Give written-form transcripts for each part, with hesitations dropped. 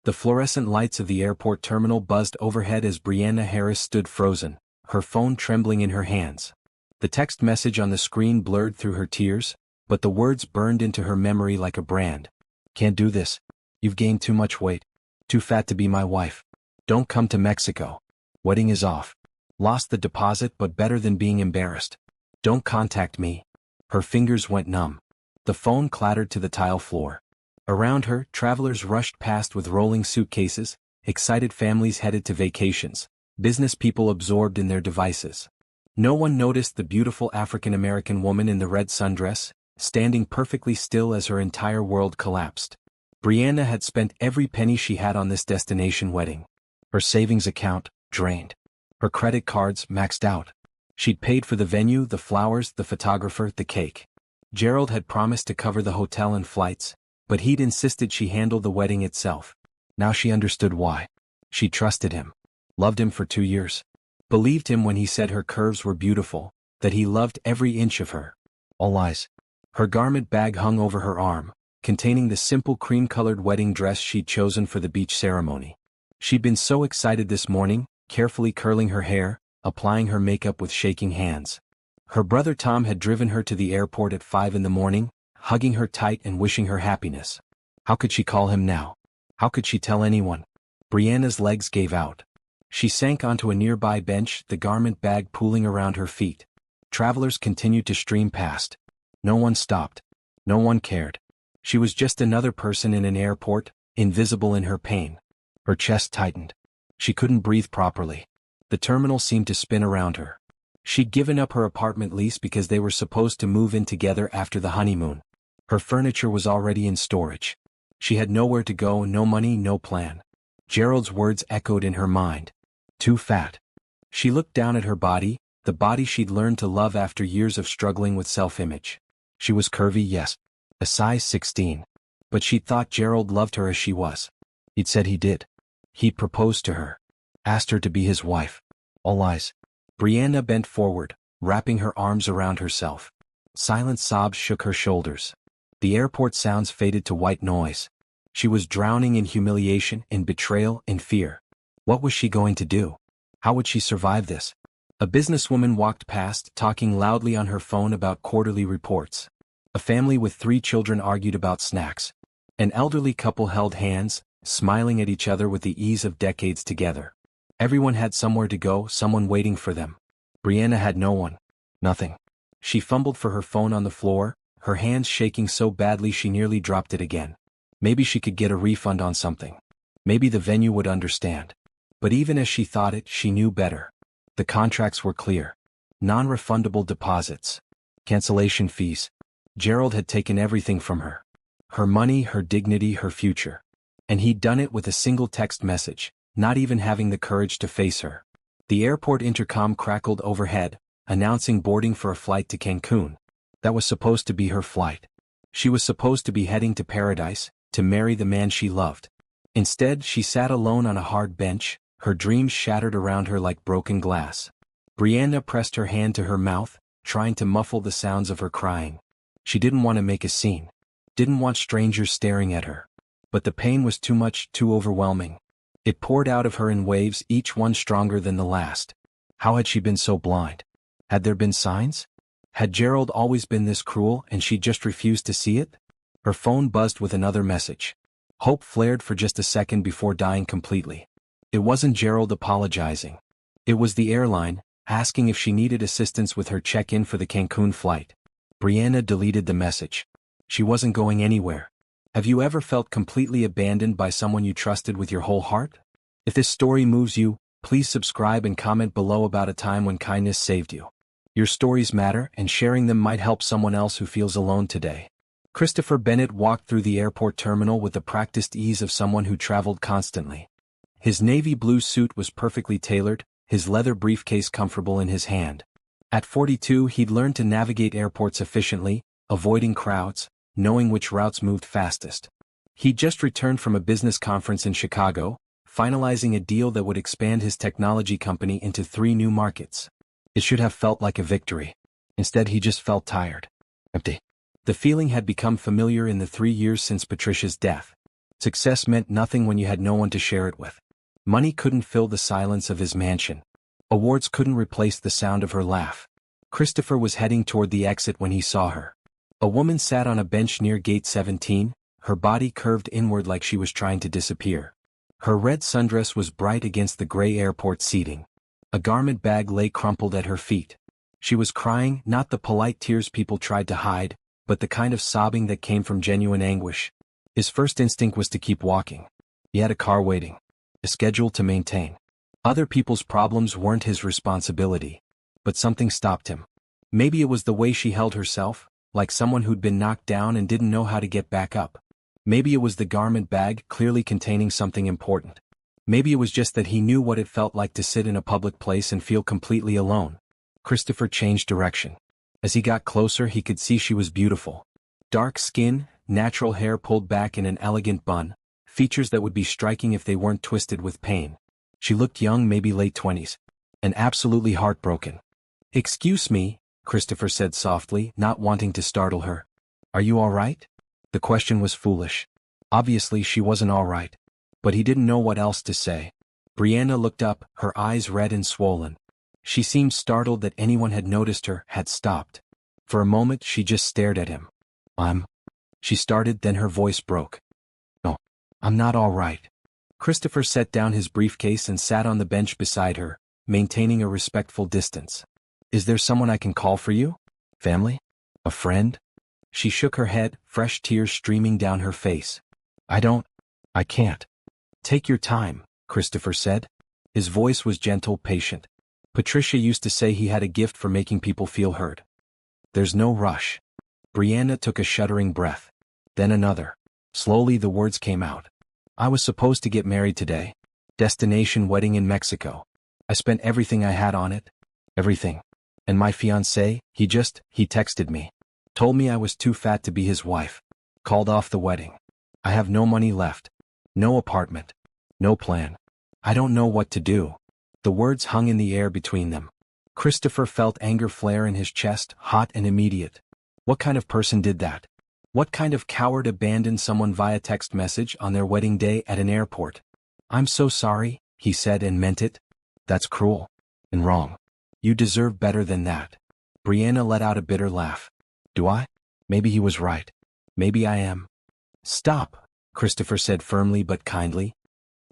The fluorescent lights of the airport terminal buzzed overhead as Brianna Harris stood frozen, her phone trembling in her hands. The text message on the screen blurred through her tears, but the words burned into her memory like a brand. Can't do this. You've gained too much weight. Too fat to be my wife. Don't come to Mexico. Wedding is off. Lost the deposit, but better than being embarrassed. Don't contact me. Her fingers went numb. The phone clattered to the tile floor. Around her, travelers rushed past with rolling suitcases, excited families headed to vacations, business people absorbed in their devices. No one noticed the beautiful African-American woman in the red sundress, standing perfectly still as her entire world collapsed. Brianna had spent every penny she had on this destination wedding. Her savings account, drained. Her credit cards, maxed out. She'd paid for the venue, the flowers, the photographer, the cake. Gerald had promised to cover the hotel and flights, but he'd insisted she handle the wedding itself. Now she understood why. She trusted him. Loved him for 2 years. Believed him when he said her curves were beautiful, that he loved every inch of her. All lies. Her garment bag hung over her arm, containing the simple cream-colored wedding dress she'd chosen for the beach ceremony. She'd been so excited this morning, carefully curling her hair, applying her makeup with shaking hands. Her brother Tom had driven her to the airport at 5 in the morning, hugging her tight and wishing her happiness. How could she call him now? How could she tell anyone? Brianna's legs gave out. She sank onto a nearby bench, the garment bag pooling around her feet. Travelers continued to stream past. No one stopped. No one cared. She was just another person in an airport, invisible in her pain. Her chest tightened. She couldn't breathe properly. The terminal seemed to spin around her. She'd given up her apartment lease because they were supposed to move in together after the honeymoon. Her furniture was already in storage. She had nowhere to go, no money, no plan. Gerald's words echoed in her mind. Too fat. She looked down at her body, the body she'd learned to love after years of struggling with self-image. She was curvy, yes. A size 16. But she'd thought Gerald loved her as she was. He'd said he did. He'd proposed to her. Asked her to be his wife. All lies. Brianna bent forward, wrapping her arms around herself. Silent sobs shook her shoulders. The airport sounds faded to white noise. She was drowning in humiliation, in betrayal, in fear. What was she going to do? How would she survive this? A businesswoman walked past, talking loudly on her phone about quarterly reports. A family with 3 children argued about snacks. An elderly couple held hands, smiling at each other with the ease of decades together. Everyone had somewhere to go, someone waiting for them. Brianna had no one. Nothing. She fumbled for her phone on the floor, her hands shaking so badly she nearly dropped it again. Maybe she could get a refund on something. Maybe the venue would understand. But even as she thought it, she knew better. The contracts were clear. Non-refundable deposits. Cancellation fees. Gerald had taken everything from her. Her money, her dignity, her future. And he'd done it with a single text message, not even having the courage to face her. The airport intercom crackled overhead, announcing boarding for a flight to Cancun. That was supposed to be her flight. She was supposed to be heading to paradise, to marry the man she loved. Instead, she sat alone on a hard bench, her dreams shattered around her like broken glass. Brianna pressed her hand to her mouth, trying to muffle the sounds of her crying. She didn't want to make a scene. Didn't want strangers staring at her. But the pain was too much, too overwhelming. It poured out of her in waves, each one stronger than the last. How had she been so blind? Had there been signs? Had Gerald always been this cruel and she just refused to see it? Her phone buzzed with another message. Hope flared for just a second before dying completely. It wasn't Gerald apologizing. It was the airline, asking if she needed assistance with her check-in for the Cancun flight. Brianna deleted the message. She wasn't going anywhere. Have you ever felt completely abandoned by someone you trusted with your whole heart? If this story moves you, please subscribe and comment below about a time when kindness saved you. Your stories matter, and sharing them might help someone else who feels alone today. Christopher Bennett walked through the airport terminal with the practiced ease of someone who traveled constantly. His navy blue suit was perfectly tailored, his leather briefcase comfortable in his hand. At 42, he'd learned to navigate airports efficiently, avoiding crowds, knowing which routes moved fastest. He'd just returned from a business conference in Chicago, finalizing a deal that would expand his technology company into 3 new markets. It should have felt like a victory. Instead, he just felt tired. Empty. The feeling had become familiar in the 3 years since Patricia's death. Success meant nothing when you had no one to share it with. Money couldn't fill the silence of his mansion. Awards couldn't replace the sound of her laugh. Christopher was heading toward the exit when he saw her. A woman sat on a bench near gate 17, her body curved inward like she was trying to disappear. Her red sundress was bright against the gray airport seating. A garment bag lay crumpled at her feet. She was crying, not the polite tears people tried to hide, but the kind of sobbing that came from genuine anguish. His first instinct was to keep walking. He had a car waiting, a schedule to maintain. Other people's problems weren't his responsibility. But something stopped him. Maybe it was the way she held herself, like someone who'd been knocked down and didn't know how to get back up. Maybe it was the garment bag clearly containing something important. Maybe it was just that he knew what it felt like to sit in a public place and feel completely alone. Christopher changed direction. As he got closer, he could see she was beautiful. Dark skin, natural hair pulled back in an elegant bun, features that would be striking if they weren't twisted with pain. She looked young, maybe late 20s, and absolutely heartbroken. "Excuse me," Christopher said softly, not wanting to startle her. "Are you all right?" The question was foolish. Obviously she wasn't all right. But he didn't know what else to say. Brianna looked up, her eyes red and swollen. She seemed startled that anyone had noticed her, had stopped. For a moment she just stared at him. She started, then her voice broke. "No, I'm not all right." Christopher set down his briefcase and sat on the bench beside her, maintaining a respectful distance. "Is there someone I can call for you? Family? A friend?" She shook her head, fresh tears streaming down her face. I can't." "Take your time," Christopher said. His voice was gentle, patient. Patricia used to say he had a gift for making people feel heard. "There's no rush." Brianna took a shuddering breath. Then another. Slowly the words came out. "I was supposed to get married today. Destination wedding in Mexico. I spent everything I had on it. Everything. And my fiancé, he texted me. Told me I was too fat to be his wife. Called off the wedding. I have no money left. No apartment. No plan. I don't know what to do." The words hung in the air between them. Christopher felt anger flare in his chest, hot and immediate. What kind of person did that? What kind of coward abandoned someone via text message on their wedding day at an airport? "I'm so sorry," he said, and meant it. "That's cruel. And wrong. You deserve better than that." Brianna let out a bitter laugh. "Do I? Maybe he was right. Maybe I am." "Stop," Christopher said firmly but kindly.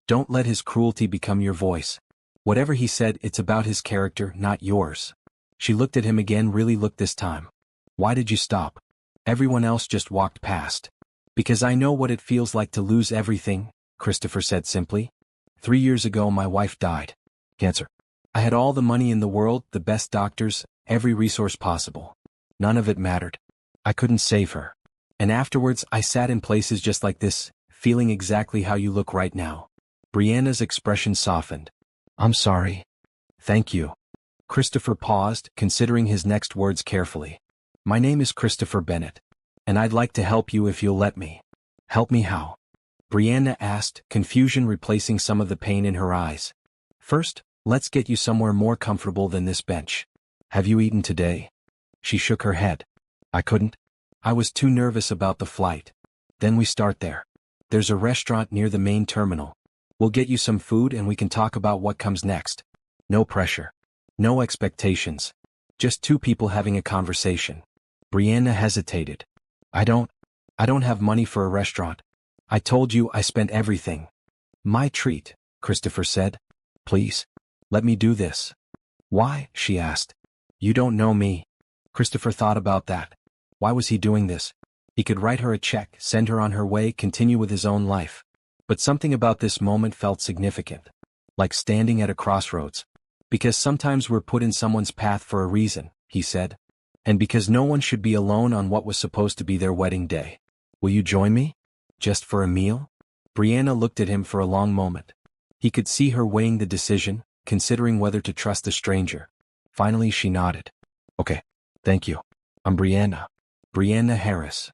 "Don't let his cruelty become your voice. Whatever he said, it's about his character, not yours." She looked at him again, really looked this time. "Why did you stop? Everyone else just walked past." "Because I know what it feels like to lose everything," Christopher said simply. 3 years ago my wife died. Cancer. I had all the money in the world, the best doctors, every resource possible. None of it mattered. I couldn't save her. And afterwards I sat in places just like this, feeling exactly how you look right now." Brianna's expression softened. "I'm sorry." "Thank you." Christopher paused, considering his next words carefully. "My name is Christopher Bennett. And I'd like to help you if you'll let me." "Help me how?" Brianna asked, confusion replacing some of the pain in her eyes. "First, let's get you somewhere more comfortable than this bench. Have you eaten today?" She shook her head. "I couldn't. I was too nervous about the flight." "Then we start there. There's a restaurant near the main terminal. We'll get you some food and we can talk about what comes next. No pressure. No expectations. Just two people having a conversation." Brianna hesitated. I don't have money for a restaurant. I told you I spent everything." "My treat," Christopher said. "Please. Let me do this." "Why?" she asked. "You don't know me." Christopher thought about that. Why was he doing this? He could write her a check, send her on her way, continue with his own life. But something about this moment felt significant. Like standing at a crossroads. "Because sometimes we're put in someone's path for a reason," he said. "And because no one should be alone on what was supposed to be their wedding day. Will you join me? Just for a meal?" Brianna looked at him for a long moment. He could see her weighing the decision, considering whether to trust a stranger. Finally she nodded. "Okay. Thank you. I'm Brianna. Brianna Harris."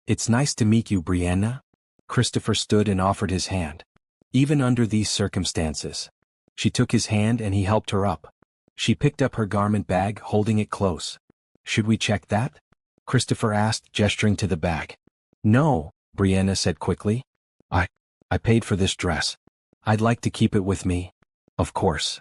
"It's nice to meet you, Brianna." Christopher stood and offered his hand. Even under these circumstances. She took his hand and he helped her up. She picked up her garment bag, holding it close. "Should we check that?" Christopher asked, gesturing to the bag. "No," Brianna said quickly. I paid for this dress. I'd like to keep it with me. Of course.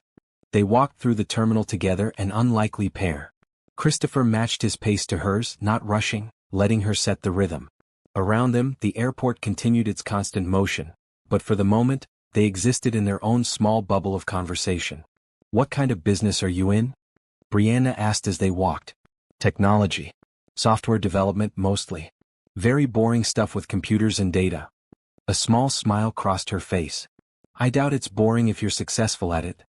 They walked through the terminal together, an unlikely pair. Christopher matched his pace to hers, not rushing, letting her set the rhythm. Around them, the airport continued its constant motion, but for the moment, they existed in their own small bubble of conversation. What kind of business are you in? Brianna asked as they walked. Technology. Software development mostly. Very boring stuff with computers and data. A small smile crossed her face. I doubt it's boring if you're successful at it.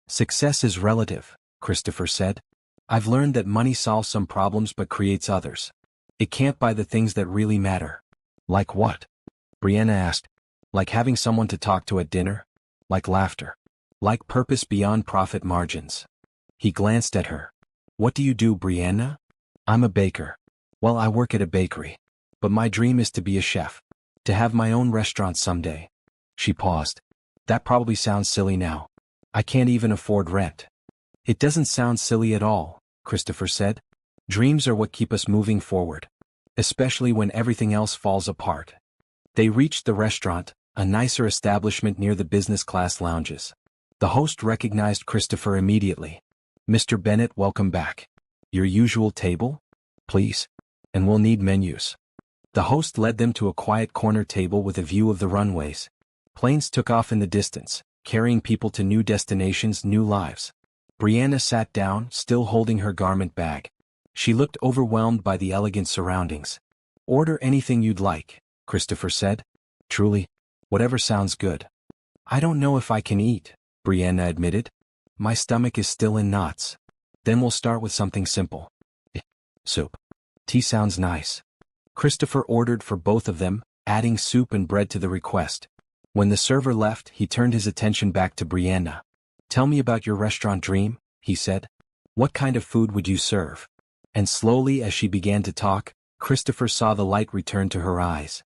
Success is relative, Christopher said. I've learned that money solves some problems but creates others. It can't buy the things that really matter. Like what? Brianna asked. Like having someone to talk to at dinner? Like laughter. Like purpose beyond profit margins. He glanced at her. What do you do, Brianna? I'm a baker. Well, I work at a bakery. But my dream is to be a chef. To have my own restaurant someday. She paused. That probably sounds silly now. I can't even afford rent. It doesn't sound silly at all, Christopher said. Dreams are what keep us moving forward. Especially when everything else falls apart. They reached the restaurant, a nicer establishment near the business class lounges. The host recognized Christopher immediately. Mr. Bennett, welcome back. Your usual table? Please. And we'll need menus. The host led them to a quiet corner table with a view of the runways. Planes took off in the distance, carrying people to new destinations, new lives. Brianna sat down, still holding her garment bag. She looked overwhelmed by the elegant surroundings. Order anything you'd like, Christopher said. Truly, whatever sounds good. I don't know if I can eat, Brianna admitted. My stomach is still in knots. Then we'll start with something simple. Soup. Tea sounds nice. Christopher ordered for both of them, adding soup and bread to the request. When the server left, he turned his attention back to Brianna. Tell me about your restaurant dream, he said. What kind of food would you serve? And slowly as she began to talk, Christopher saw the light return to her eyes.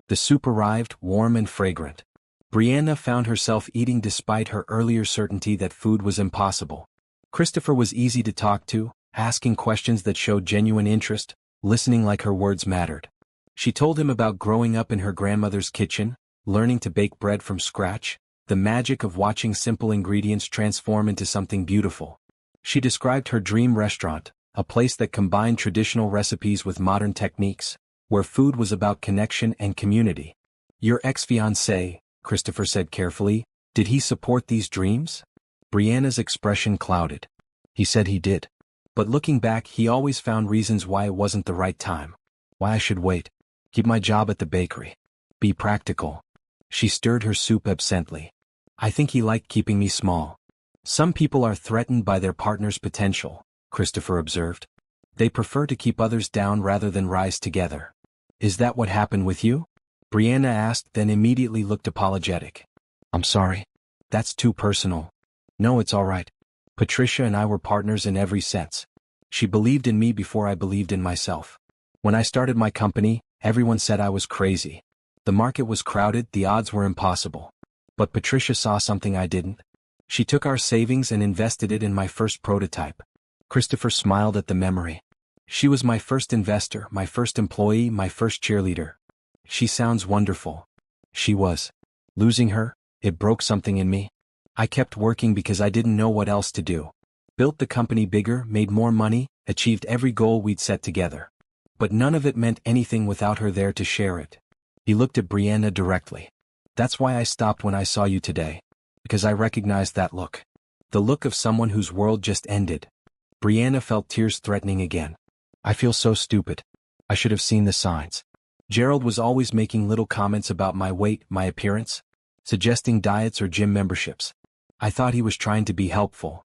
The soup arrived, warm and fragrant. Brianna found herself eating despite her earlier certainty that food was impossible. Christopher was easy to talk to, asking questions that showed genuine interest, listening like her words mattered. She told him about growing up in her grandmother's kitchen, learning to bake bread from scratch, the magic of watching simple ingredients transform into something beautiful. She described her dream restaurant, a place that combined traditional recipes with modern techniques, where food was about connection and community. Your ex-fiancé, Christopher said carefully, did he support these dreams? Brianna's expression clouded. He said he did. But looking back, he always found reasons why it wasn't the right time. Why I should wait. Keep my job at the bakery. Be practical. She stirred her soup absently. I think he liked keeping me small. Some people are threatened by their partner's potential, Christopher observed. They prefer to keep others down rather than rise together. Is that what happened with you? Brianna asked, then immediately looked apologetic. I'm sorry. That's too personal. No, it's all right. Patricia and I were partners in every sense. She believed in me before I believed in myself. When I started my company, everyone said I was crazy. The market was crowded, the odds were impossible. But Patricia saw something I didn't. She took our savings and invested it in my first prototype. Christopher smiled at the memory. She was my first investor, my first employee, my first cheerleader. She sounds wonderful. She was. Losing her, it broke something in me. I kept working because I didn't know what else to do. Built the company bigger, made more money, achieved every goal we'd set together. But none of it meant anything without her there to share it. He looked at Brianna directly. That's why I stopped when I saw you today. Because I recognized that look. The look of someone whose world just ended. Brianna felt tears threatening again. I feel so stupid. I should have seen the signs. Gerald was always making little comments about my weight, my appearance, suggesting diets or gym memberships. I thought he was trying to be helpful.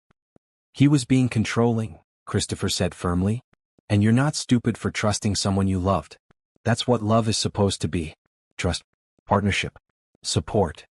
He was being controlling, Christopher said firmly. And you're not stupid for trusting someone you loved. That's what love is supposed to be. Trust, partnership, support.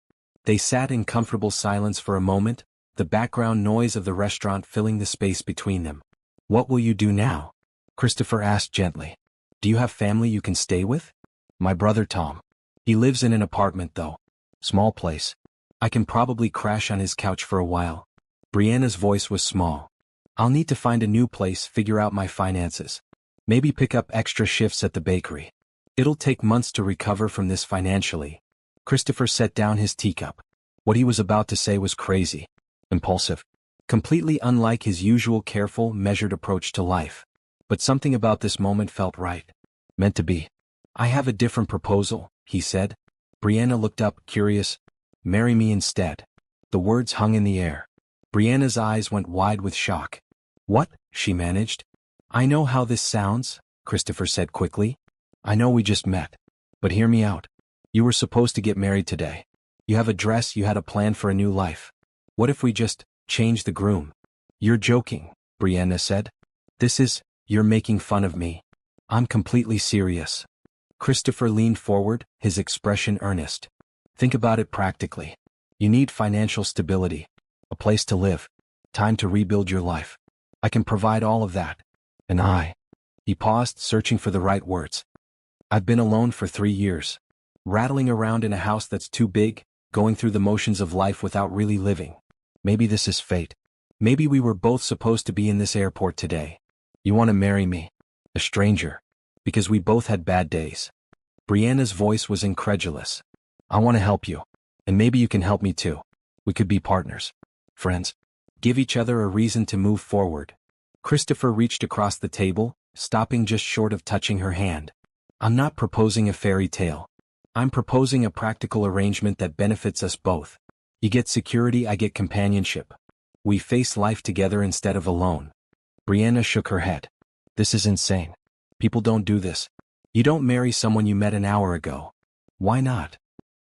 They sat in comfortable silence for a moment, the background noise of the restaurant filling the space between them. What will you do now? Christopher asked gently. Do you have family you can stay with? My brother Tom. He lives in an apartment though. Small place. I can probably crash on his couch for a while. Brianna's voice was small. I'll need to find a new place, figure out my finances. Maybe pick up extra shifts at the bakery. It'll take months to recover from this financially. Christopher set down his teacup. What he was about to say was crazy. Impulsive. Completely unlike his usual careful, measured approach to life. But something about this moment felt right. Meant to be. I have a different proposal, he said. Brianna looked up, curious. Marry me instead. The words hung in the air. Brianna's eyes went wide with shock. What? She managed. I know how this sounds, Christopher said quickly. I know we just met. But hear me out. You were supposed to get married today. You have a dress, you had a plan for a new life. What if we just change the groom? You're joking, Brianna said. You're making fun of me. I'm completely serious. Christopher leaned forward, his expression earnest. Think about it practically. You need financial stability, a place to live, time to rebuild your life. I can provide all of that. And he paused, searching for the right words. I've been alone for 3 years. Rattling around in a house that's too big, going through the motions of life without really living. Maybe this is fate. Maybe we were both supposed to be in this airport today. You want to marry me? A stranger. Because we both had bad days. Brianna's voice was incredulous. I want to help you. And maybe you can help me too. We could be partners. Friends. Give each other a reason to move forward. Christopher reached across the table, stopping just short of touching her hand. I'm not proposing a fairy tale. I'm proposing a practical arrangement that benefits us both. You get security, I get companionship. We face life together instead of alone. Brianna shook her head. This is insane. People don't do this. You don't marry someone you met an hour ago. Why not?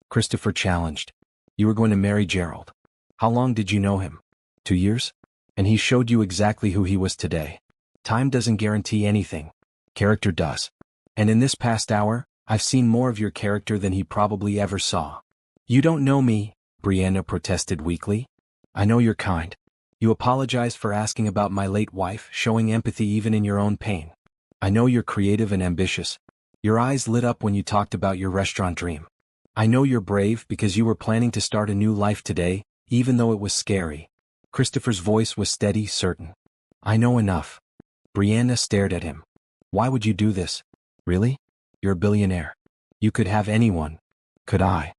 Christopher challenged. You were going to marry Gerald. How long did you know him? 2 years? And he showed you exactly who he was today. Time doesn't guarantee anything. Character does. And in this past hour, I've seen more of your character than he probably ever saw. You don't know me, Brianna protested weakly. I know you're kind. You apologize for asking about my late wife, showing empathy even in your own pain. I know you're creative and ambitious. Your eyes lit up when you talked about your restaurant dream. I know you're brave because you were planning to start a new life today, even though it was scary. Christopher's voice was steady, certain. I know enough. Brianna stared at him. Why would you do this? Really? You're a billionaire. You could have anyone. Could I?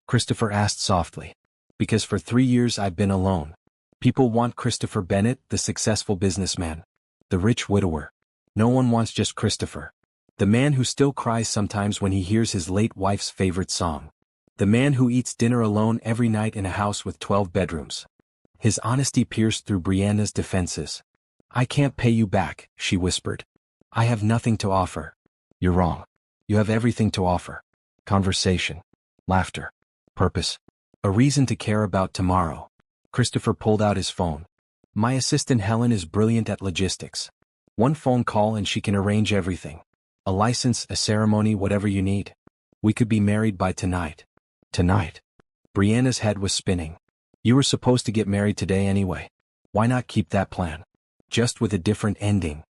Christopher asked softly. Because for 3 years I've been alone. People want Christopher Bennett, the successful businessman. The rich widower. No one wants just Christopher. The man who still cries sometimes when he hears his late wife's favorite song. The man who eats dinner alone every night in a house with 12 bedrooms. His honesty pierced through Brianna's defenses. I can't pay you back, she whispered. I have nothing to offer. You're wrong. You have everything to offer. Conversation. Laughter. Purpose. A reason to care about tomorrow. Christopher pulled out his phone. My assistant Helen is brilliant at logistics. One phone call and she can arrange everything. A license, a ceremony, whatever you need. We could be married by tonight. Tonight. Brianna's head was spinning. You were supposed to get married today anyway. Why not keep that plan? Just with a different ending.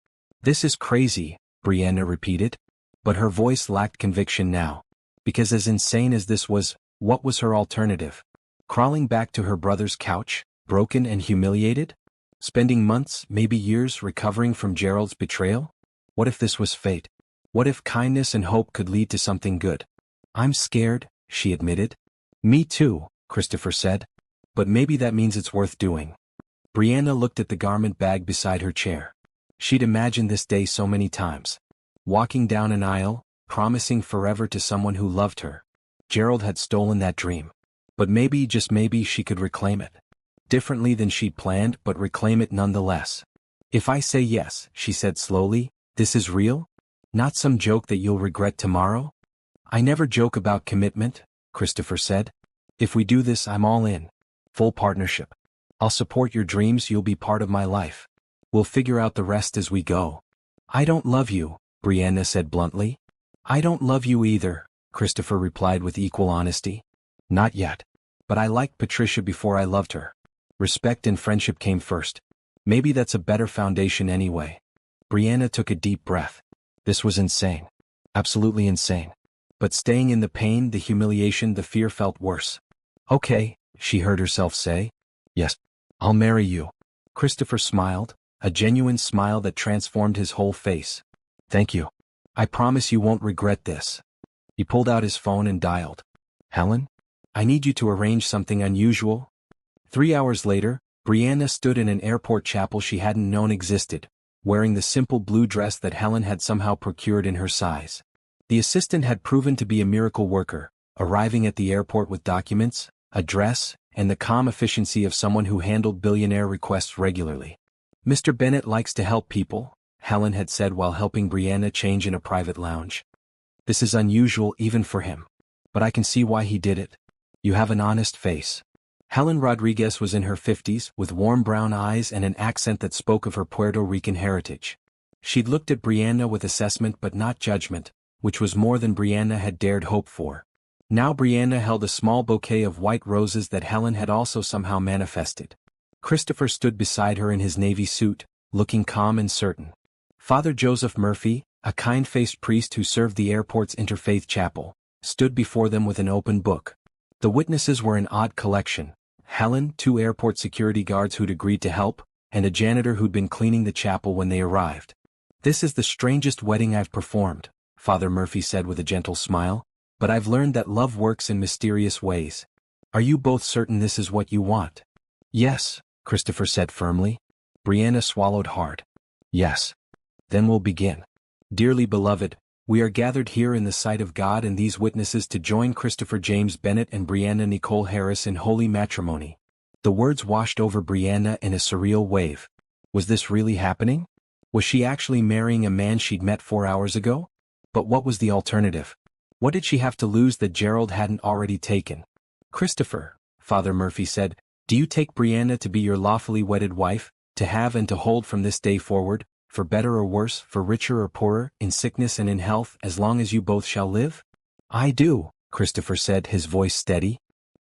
This is crazy, Brianna repeated. But her voice lacked conviction now. Because as insane as this was, what was her alternative? Crawling back to her brother's couch, broken and humiliated? Spending months, maybe years, recovering from Gerald's betrayal? What if this was fate? What if kindness and hope could lead to something good? I'm scared, she admitted. Me too, Christopher said. But maybe that means it's worth doing. Brianna looked at the garment bag beside her chair. She'd imagined this day so many times. Walking down an aisle, promising forever to someone who loved her. Gerald had stolen that dream. But maybe, just maybe, she could reclaim it. Differently than she'd planned, but reclaim it nonetheless. If I say yes, she said slowly, this is real? Not some joke that you'll regret tomorrow? I never joke about commitment, Christopher said. If we do this, I'm all in. Full partnership. I'll support your dreams, you'll be part of my life. We'll figure out the rest as we go. I don't love you, Brianna said bluntly. I don't love you either, Christopher replied with equal honesty. Not yet. But I liked Patricia before I loved her. Respect and friendship came first. Maybe that's a better foundation anyway. Brianna took a deep breath. This was insane. Absolutely insane. But staying in the pain, the humiliation, the fear felt worse. Okay, she heard herself say. Yes, I'll marry you. Christopher smiled, a genuine smile that transformed his whole face. Thank you. I promise you won't regret this. He pulled out his phone and dialed. Helen? I need you to arrange something unusual. 3 hours later, Brianna stood in an airport chapel she hadn't known existed, wearing the simple blue dress that Helen had somehow procured in her size. The assistant had proven to be a miracle worker, arriving at the airport with documents, a dress, and the calm efficiency of someone who handled billionaire requests regularly. Mr. Bennett likes to help people, Helen had said while helping Brianna change in a private lounge. This is unusual even for him. But I can see why he did it. You have an honest face. Helen Rodriguez was in her 50s, with warm brown eyes and an accent that spoke of her Puerto Rican heritage. She'd looked at Brianna with assessment but not judgment, which was more than Brianna had dared hope for. Now Brianna held a small bouquet of white roses that Helen had also somehow manifested. Christopher stood beside her in his navy suit, looking calm and certain. Father Joseph Murphy, a kind-faced priest who served the airport's interfaith chapel, stood before them with an open book. The witnesses were an odd collection: Helen, 2 airport security guards who'd agreed to help, and a janitor who'd been cleaning the chapel when they arrived. "This is the strangest wedding I've performed," Father Murphy said with a gentle smile, "but I've learned that love works in mysterious ways. Are you both certain this is what you want?" "Yes," Christopher said firmly. Brianna swallowed hard. "Yes. Then we'll begin. Dearly beloved, we are gathered here in the sight of God and these witnesses to join Christopher James Bennett and Brianna Nicole Harris in holy matrimony." The words washed over Brianna in a surreal wave. Was this really happening? Was she actually marrying a man she'd met 4 hours ago? But what was the alternative? What did she have to lose that Gerald hadn't already taken? "Christopher," Father Murphy said, "do you take Brianna to be your lawfully wedded wife, to have and to hold from this day forward, for better or worse, for richer or poorer, in sickness and in health, as long as you both shall live?" "I do," Christopher said, his voice steady.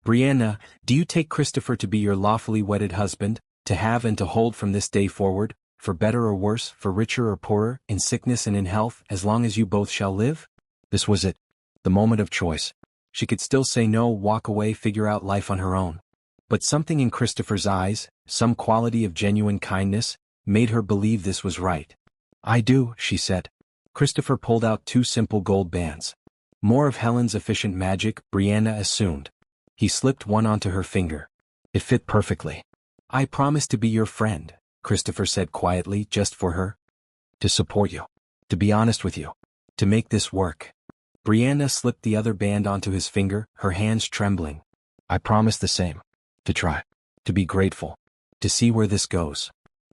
"Brianna, do you take Christopher to be your lawfully wedded husband, to have and to hold from this day forward, for better or worse, for richer or poorer, in sickness and in health, as long as you both shall live?" This was it. The moment of choice. She could still say no, walk away, figure out life on her own. But something in Christopher's eyes, some quality of genuine kindness, made her believe this was right. "I do," she said. Christopher pulled out 2 simple gold bands. More of Helen's efficient magic, Brianna assumed. He slipped one onto her finger. It fit perfectly. "I promise to be your friend," Christopher said quietly, "just for her. To support you. To be honest with you. To make this work." Brianna slipped the other band onto his finger, her hands trembling. "I promise the same. To try. To be grateful. To see where this goes."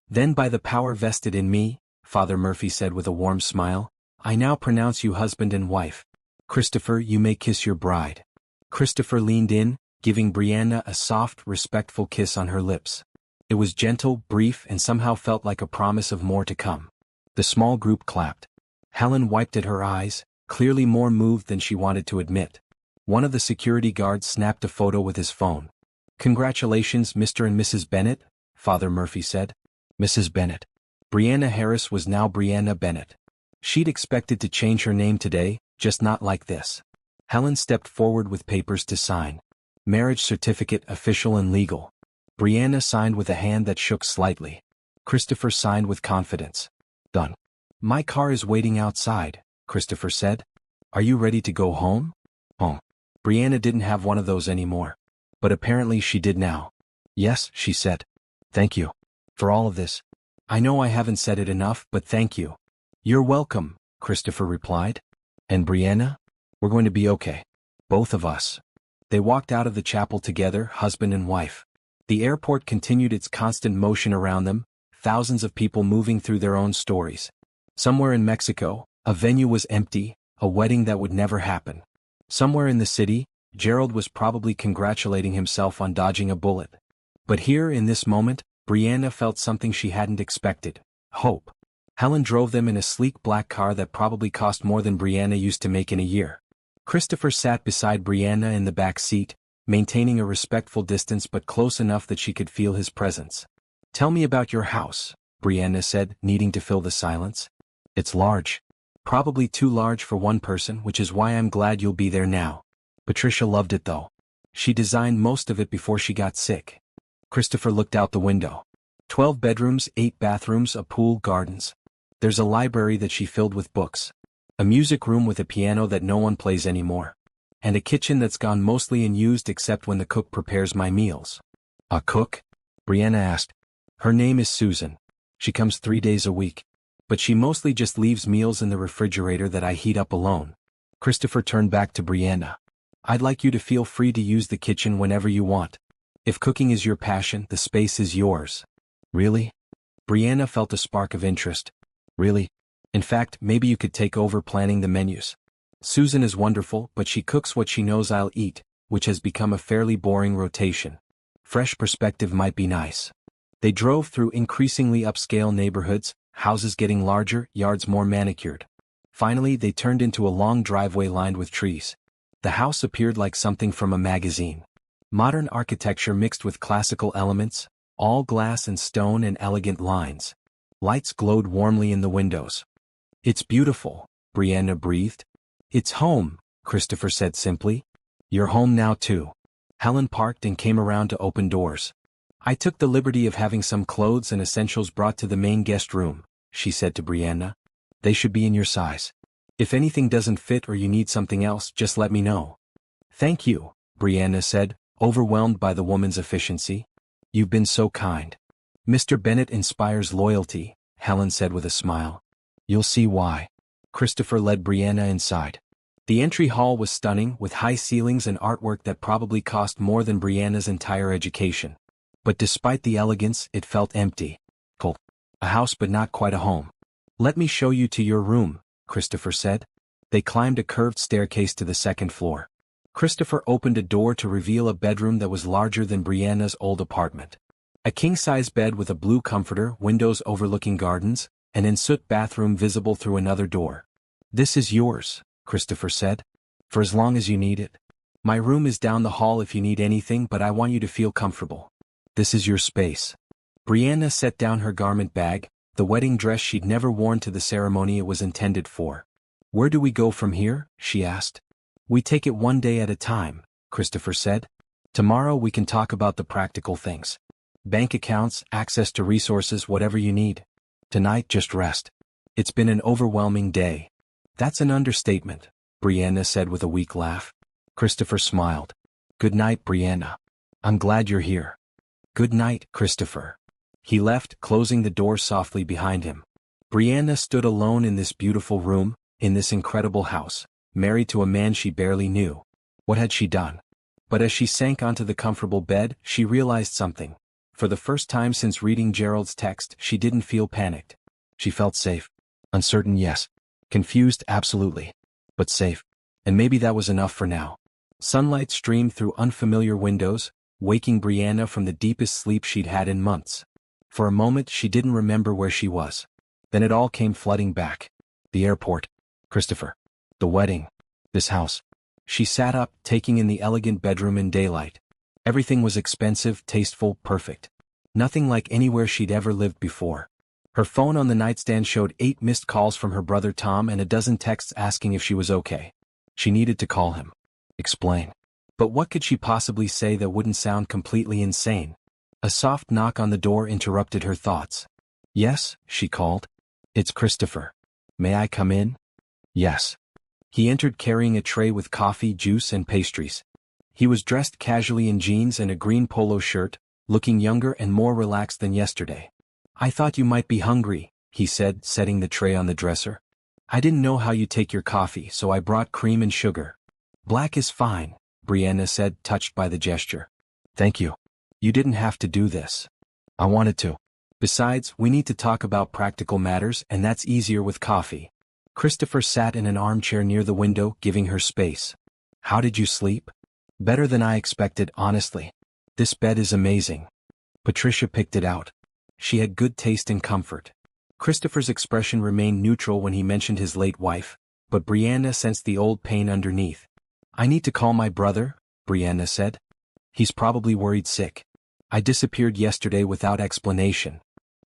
"Then by the power vested in me," Father Murphy said with a warm smile, "I now pronounce you husband and wife. Christopher, you may kiss your bride." Christopher leaned in, giving Brianna a soft, respectful kiss on her lips. It was gentle, brief, and somehow felt like a promise of more to come. The small group clapped. Helen wiped at her eyes, clearly more moved than she wanted to admit. One of the security guards snapped a photo with his phone. "Congratulations, Mr. and Mrs. Bennett," Father Murphy said. Mrs. Bennett. Brianna Harris was now Brianna Bennett. She'd expected to change her name today, just not like this. Helen stepped forward with papers to sign. Marriage certificate, official and legal. Brianna signed with a hand that shook slightly. Christopher signed with confidence. "Done." "My car is waiting outside," Christopher said. "Are you ready to go home?" Home. Brianna didn't have one of those anymore. But apparently she did now. "Yes," she said. "Thank you. For all of this. I know I haven't said it enough, but thank you." "You're welcome," Christopher replied. "And Brianna? We're going to be okay. Both of us." They walked out of the chapel together, husband and wife. The airport continued its constant motion around them, thousands of people moving through their own stories. Somewhere in Mexico, a venue was empty, a wedding that would never happen. Somewhere in the city, Gerald was probably congratulating himself on dodging a bullet. But here, in this moment, Brianna felt something she hadn't expected: hope. Helen drove them in a sleek black car that probably cost more than Brianna used to make in a year. Christopher sat beside Brianna in the back seat, maintaining a respectful distance but close enough that she could feel his presence. "Tell me about your house," Brianna said, needing to fill the silence. "It's large. Probably too large for one person, which is why I'm glad you'll be there now. Patricia loved it though. She designed most of it before she got sick." Christopher looked out the window. 12 bedrooms, 8 bathrooms, a pool, gardens. There's a library that she filled with books. A music room with a piano that no one plays anymore. And a kitchen that's gone mostly unused except when the cook prepares my meals. A cook? Brianna asked. Her name is Susan. She comes 3 days a week. But she mostly just leaves meals in the refrigerator that I heat up alone. Christopher turned back to Brianna. I'd like you to feel free to use the kitchen whenever you want. If cooking is your passion, the space is yours. Really? Brianna felt a spark of interest. Really? In fact, maybe you could take over planning the menus. Susan is wonderful, but she cooks what she knows I'll eat, which has become a fairly boring rotation. Fresh perspective might be nice. They drove through increasingly upscale neighborhoods, houses getting larger, yards more manicured. Finally, they turned into a long driveway lined with trees. The house appeared like something from a magazine. Modern architecture mixed with classical elements, all glass and stone and elegant lines. Lights glowed warmly in the windows. It's beautiful, Brianna breathed. It's home, Christopher said simply. You're home now too. Helen parked and came around to open doors. I took the liberty of having some clothes and essentials brought to the main guest room, she said to Brianna. They should be in your size. If anything doesn't fit or you need something else, just let me know. Thank you, Brianna said, overwhelmed by the woman's efficiency. You've been so kind. Mr. Bennett inspires loyalty, Helen said with a smile. You'll see why. Christopher led Brianna inside. The entry hall was stunning, with high ceilings and artwork that probably cost more than Brianna's entire education. But despite the elegance, it felt empty. Cool. A house but not quite a home. Let me show you to your room, Christopher said. They climbed a curved staircase to the second floor. Christopher opened a door to reveal a bedroom that was larger than Brianna's old apartment. A king-size bed with a blue comforter, windows overlooking gardens, an ensuite bathroom visible through another door. This is yours, Christopher said. For as long as you need it. My room is down the hall if you need anything, but I want you to feel comfortable. This is your space. Brianna set down her garment bag, the wedding dress she'd never worn to the ceremony it was intended for. Where do we go from here? She asked. We take it one day at a time, Christopher said. Tomorrow we can talk about the practical things. Bank accounts, access to resources, whatever you need. Tonight just rest. It's been an overwhelming day. That's an understatement, Brianna said with a weak laugh. Christopher smiled. Good night, Brianna. I'm glad you're here. Good night, Christopher. He left, closing the door softly behind him. Brianna stood alone in this beautiful room, in this incredible house, married to a man she barely knew. What had she done? But as she sank onto the comfortable bed, she realized something. For the first time since reading Gerald's text, she didn't feel panicked. She felt safe. Uncertain, yes. Confused, absolutely. But safe. And maybe that was enough for now. Sunlight streamed through unfamiliar windows, waking Brianna from the deepest sleep she'd had in months. For a moment she didn't remember where she was. Then it all came flooding back. The airport. Christopher. The wedding. This house. She sat up, taking in the elegant bedroom in daylight. Everything was expensive, tasteful, perfect. Nothing like anywhere she'd ever lived before. Her phone on the nightstand showed 8 missed calls from her brother Tom and a dozen texts asking if she was okay. She needed to call him. Explain. But what could she possibly say that wouldn't sound completely insane? A soft knock on the door interrupted her thoughts. Yes, she called. It's Christopher. May I come in? Yes. He entered carrying a tray with coffee, juice, and pastries. He was dressed casually in jeans and a green polo shirt, looking younger and more relaxed than yesterday. I thought you might be hungry, he said, setting the tray on the dresser. I didn't know how you take your coffee, so I brought cream and sugar. Black is fine, Brianna said, touched by the gesture. Thank you. You didn't have to do this. I wanted to. Besides, we need to talk about practical matters, and that's easier with coffee. Christopher sat in an armchair near the window, giving her space. How did you sleep? Better than I expected, honestly. This bed is amazing. Patricia picked it out. She had good taste and comfort. Christopher's expression remained neutral when he mentioned his late wife, but Brianna sensed the old pain underneath. I need to call my brother, Brianna said. He's probably worried sick. I disappeared yesterday without explanation.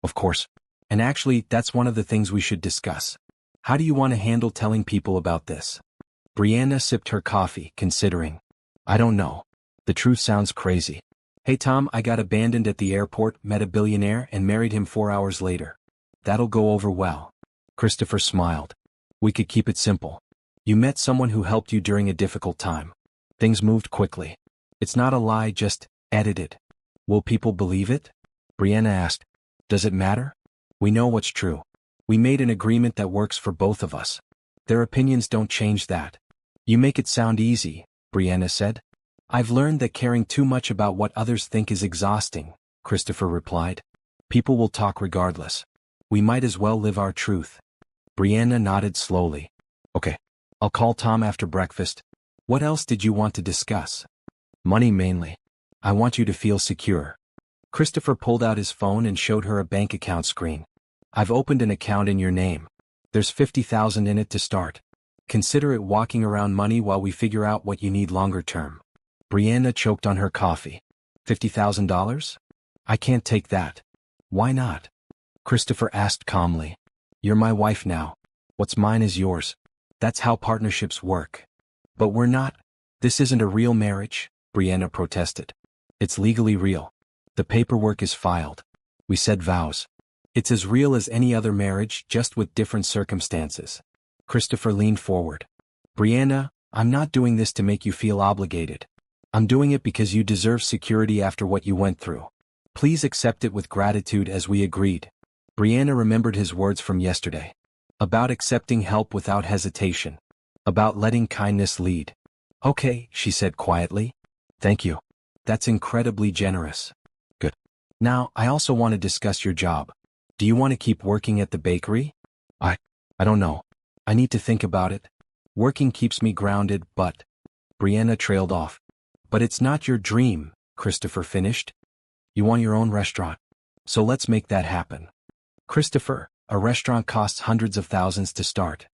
Of course. And actually, that's one of the things we should discuss. How do you want to handle telling people about this? Brianna sipped her coffee, considering. I don't know. The truth sounds crazy. Hey Tom, I got abandoned at the airport, met a billionaire, and married him 4 hours later. That'll go over well. Christopher smiled. We could keep it simple. You met someone who helped you during a difficult time. Things moved quickly. It's not a lie, just edited. Will people believe it? Brianna asked. Does it matter? We know what's true. We made an agreement that works for both of us. Their opinions don't change that. You make it sound easy, Brianna said. I've learned that caring too much about what others think is exhausting, Christopher replied. People will talk regardless. We might as well live our truth. Brianna nodded slowly. Okay. I'll call Tom after breakfast. What else did you want to discuss? Money mainly. I want you to feel secure. Christopher pulled out his phone and showed her a bank account screen. I've opened an account in your name. There's $50,000 in it to start. Consider it walking around money while we figure out what you need longer term. Brianna choked on her coffee. $50,000? I can't take that. Why not? Christopher asked calmly. You're my wife now. What's mine is yours. That's how partnerships work. But we're not. This isn't a real marriage, Brianna protested. It's legally real. The paperwork is filed. We said vows. It's as real as any other marriage, just with different circumstances. Christopher leaned forward. Brianna, I'm not doing this to make you feel obligated. I'm doing it because you deserve security after what you went through. Please accept it with gratitude as we agreed. Brianna remembered his words from yesterday. About accepting help without hesitation. About letting kindness lead. Okay, she said quietly. Thank you. That's incredibly generous. Good. Now, I also want to discuss your job. Do you want to keep working at the bakery? I don't know. I need to think about it. Working keeps me grounded, but... Brianna trailed off. But it's not your dream, Christopher finished. You want your own restaurant. So let's make that happen. Christopher, a restaurant costs hundreds of thousands to start.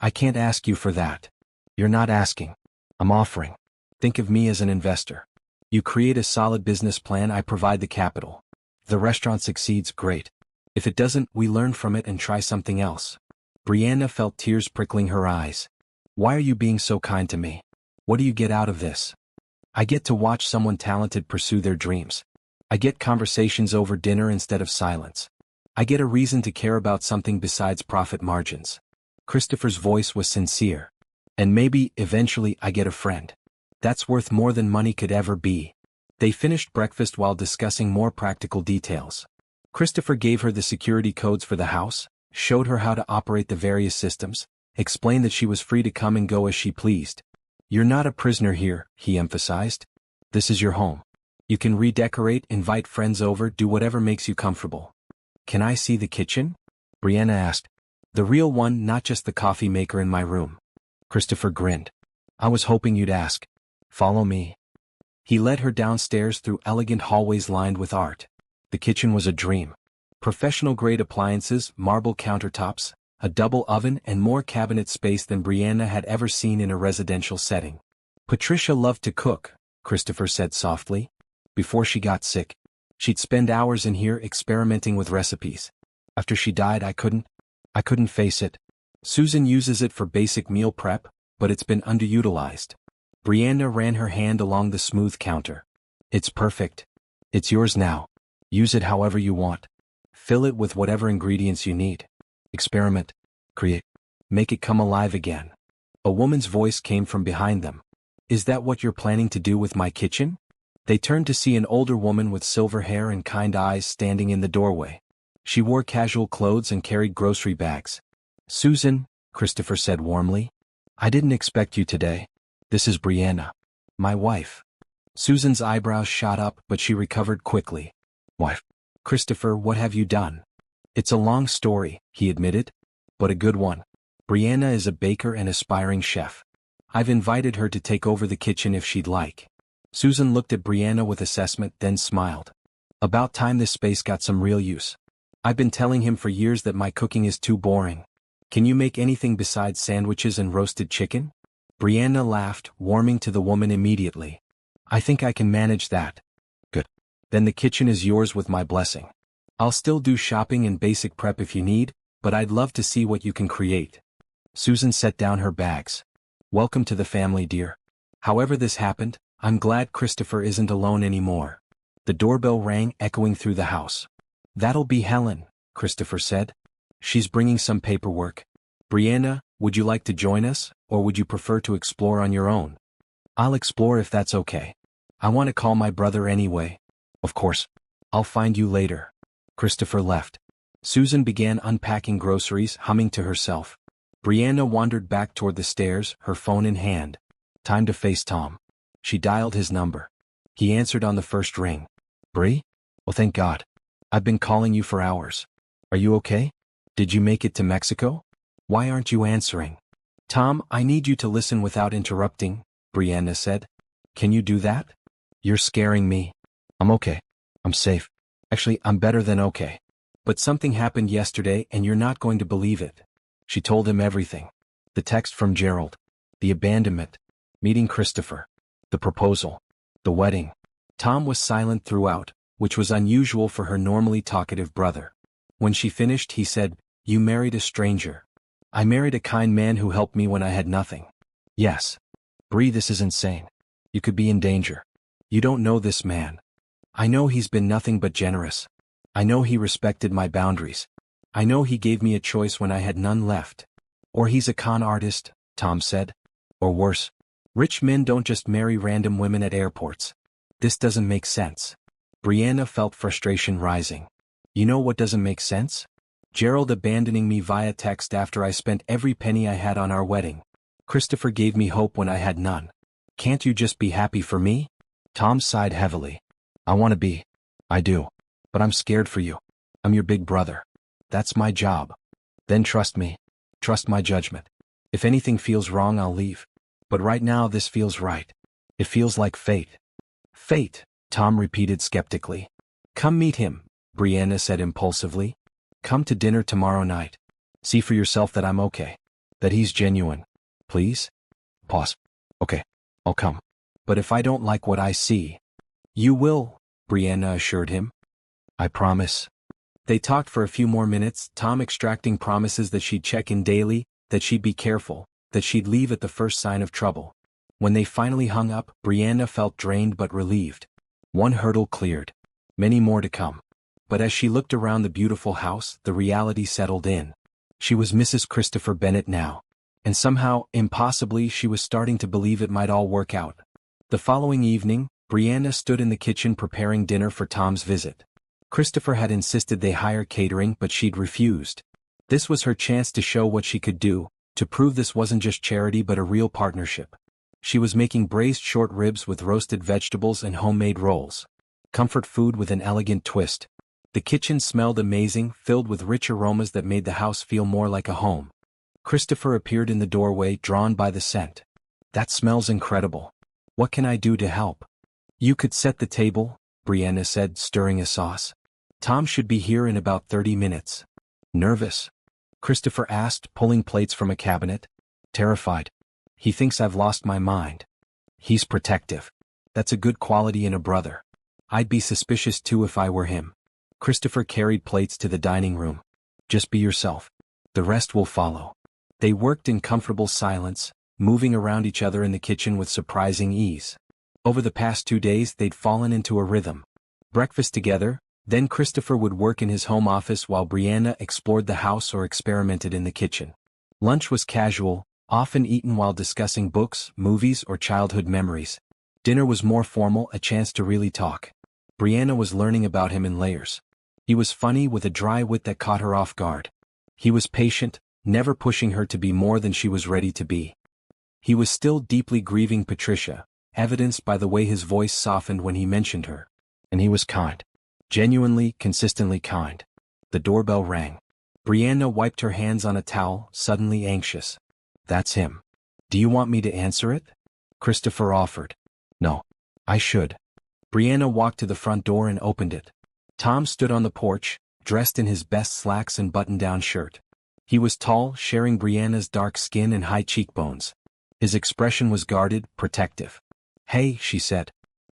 I can't ask you for that. You're not asking. I'm offering. Think of me as an investor. You create a solid business plan, I provide the capital. If the restaurant succeeds, great. If it doesn't, we learn from it and try something else. Brianna felt tears prickling her eyes. Why are you being so kind to me? What do you get out of this? I get to watch someone talented pursue their dreams. I get conversations over dinner instead of silence. I get a reason to care about something besides profit margins. Christopher's voice was sincere. And maybe, eventually, I get a friend. That's worth more than money could ever be. They finished breakfast while discussing more practical details. Christopher gave her the security codes for the house, showed her how to operate the various systems, explained that she was free to come and go as she pleased. You're not a prisoner here, he emphasized. This is your home. You can redecorate, invite friends over, do whatever makes you comfortable. Can I see the kitchen? Brianna asked. The real one, not just the coffee maker in my room. Christopher grinned. I was hoping you'd ask. Follow me. He led her downstairs through elegant hallways lined with art. The kitchen was a dream. Professional-grade appliances, marble countertops, a double oven and more cabinet space than Brianna had ever seen in a residential setting. Patricia loved to cook, Christopher said softly. Before she got sick, she'd spend hours in here experimenting with recipes. After she died, I couldn't face it. Susan uses it for basic meal prep, but it's been underutilized. Brianna ran her hand along the smooth counter. It's perfect. It's yours now. Use it however you want. Fill it with whatever ingredients you need. Experiment. Create. Make it come alive again. A woman's voice came from behind them. Is that what you're planning to do with my kitchen? They turned to see an older woman with silver hair and kind eyes standing in the doorway. She wore casual clothes and carried grocery bags. Susan, Christopher said warmly. I didn't expect you today. This is Brianna. My wife. Susan's eyebrows shot up, but she recovered quickly. Wife. Christopher, what have you done? It's a long story, he admitted. But a good one. Brianna is a baker and aspiring chef. I've invited her to take over the kitchen if she'd like. Susan looked at Brianna with assessment, then smiled. About time this space got some real use. I've been telling him for years that my cooking is too boring. Can you make anything besides sandwiches and roasted chicken? Brianna laughed, warming to the woman immediately. I think I can manage that. Good. Then the kitchen is yours with my blessing. I'll still do shopping and basic prep if you need, but I'd love to see what you can create. Susan set down her bags. Welcome to the family, dear. However this happened, I'm glad Christopher isn't alone anymore. The doorbell rang, echoing through the house. That'll be Helen, Christopher said. She's bringing some paperwork. Brianna, would you like to join us, or would you prefer to explore on your own? I'll explore if that's okay. I want to call my brother anyway. Of course. I'll find you later. Christopher left. Susan began unpacking groceries, humming to herself. Brianna wandered back toward the stairs, her phone in hand. Time to face Tom. She dialed his number. He answered on the first ring. Bri? Well, thank God. I've been calling you for hours. Are you okay? Did you make it to Mexico? Why aren't you answering? Tom, I need you to listen without interrupting, Brianna said. Can you do that? You're scaring me. I'm okay. I'm safe. Actually, I'm better than okay. But something happened yesterday and you're not going to believe it. She told him everything. The text from Gerald. The abandonment. Meeting Christopher. The proposal. The wedding. Tom was silent throughout, which was unusual for her normally talkative brother. When she finished, he said, You married a stranger. I married a kind man who helped me when I had nothing. Yes. Bri, this is insane. You could be in danger. You don't know this man. I know he's been nothing but generous. I know he respected my boundaries. I know he gave me a choice when I had none left. Or he's a con artist, Tom said. Or worse. Rich men don't just marry random women at airports. This doesn't make sense. Brianna felt frustration rising. You know what doesn't make sense? Gerald abandoning me via text after I spent every penny I had on our wedding. Christopher gave me hope when I had none. Can't you just be happy for me? Tom sighed heavily. I want to be. I do. But I'm scared for you. I'm your big brother. That's my job. Then trust me. Trust my judgment. If anything feels wrong, I'll leave. But right now this feels right. It feels like fate. Fate, Tom repeated skeptically. Come meet him, Brianna said impulsively. Come to dinner tomorrow night. See for yourself that I'm okay. That he's genuine. Please? Pause. Okay. I'll come. But if I don't like what I see... You will, Brianna assured him. I promise. They talked for a few more minutes, Tom extracting promises that she'd check in daily, that she'd be careful, that she'd leave at the first sign of trouble. When they finally hung up, Brianna felt drained but relieved. One hurdle cleared. Many more to come. But as she looked around the beautiful house, the reality settled in. She was Mrs. Christopher Bennett now. And somehow, impossibly, she was starting to believe it might all work out. The following evening, Brianna stood in the kitchen preparing dinner for Tom's visit. Christopher had insisted they hire catering, but she'd refused. This was her chance to show what she could do, to prove this wasn't just charity but a real partnership. She was making braised short ribs with roasted vegetables and homemade rolls. Comfort food with an elegant twist. The kitchen smelled amazing, filled with rich aromas that made the house feel more like a home. Christopher appeared in the doorway, drawn by the scent. That smells incredible. What can I do to help? You could set the table, Brianna said, stirring a sauce. Tom should be here in about 30 minutes. Nervous? Christopher asked, pulling plates from a cabinet. Terrified. He thinks I've lost my mind. He's protective. That's a good quality in a brother. I'd be suspicious too if I were him. Christopher carried plates to the dining room. Just be yourself. The rest will follow. They worked in comfortable silence, moving around each other in the kitchen with surprising ease. Over the past 2 days they'd fallen into a rhythm. Breakfast together, then Christopher would work in his home office while Brianna explored the house or experimented in the kitchen. Lunch was casual, often eaten while discussing books, movies, or childhood memories. Dinner was more formal, a chance to really talk. Brianna was learning about him in layers. He was funny with a dry wit that caught her off guard. He was patient, never pushing her to be more than she was ready to be. He was still deeply grieving Patricia, evidenced by the way his voice softened when he mentioned her. And he was kind. Genuinely, consistently kind. The doorbell rang. Brianna wiped her hands on a towel, suddenly anxious. That's him. Do you want me to answer it? Christopher offered. No. I should. Brianna walked to the front door and opened it. Tom stood on the porch, dressed in his best slacks and button-down shirt. He was tall, sharing Brianna's dark skin and high cheekbones. His expression was guarded, protective. Hey, she said.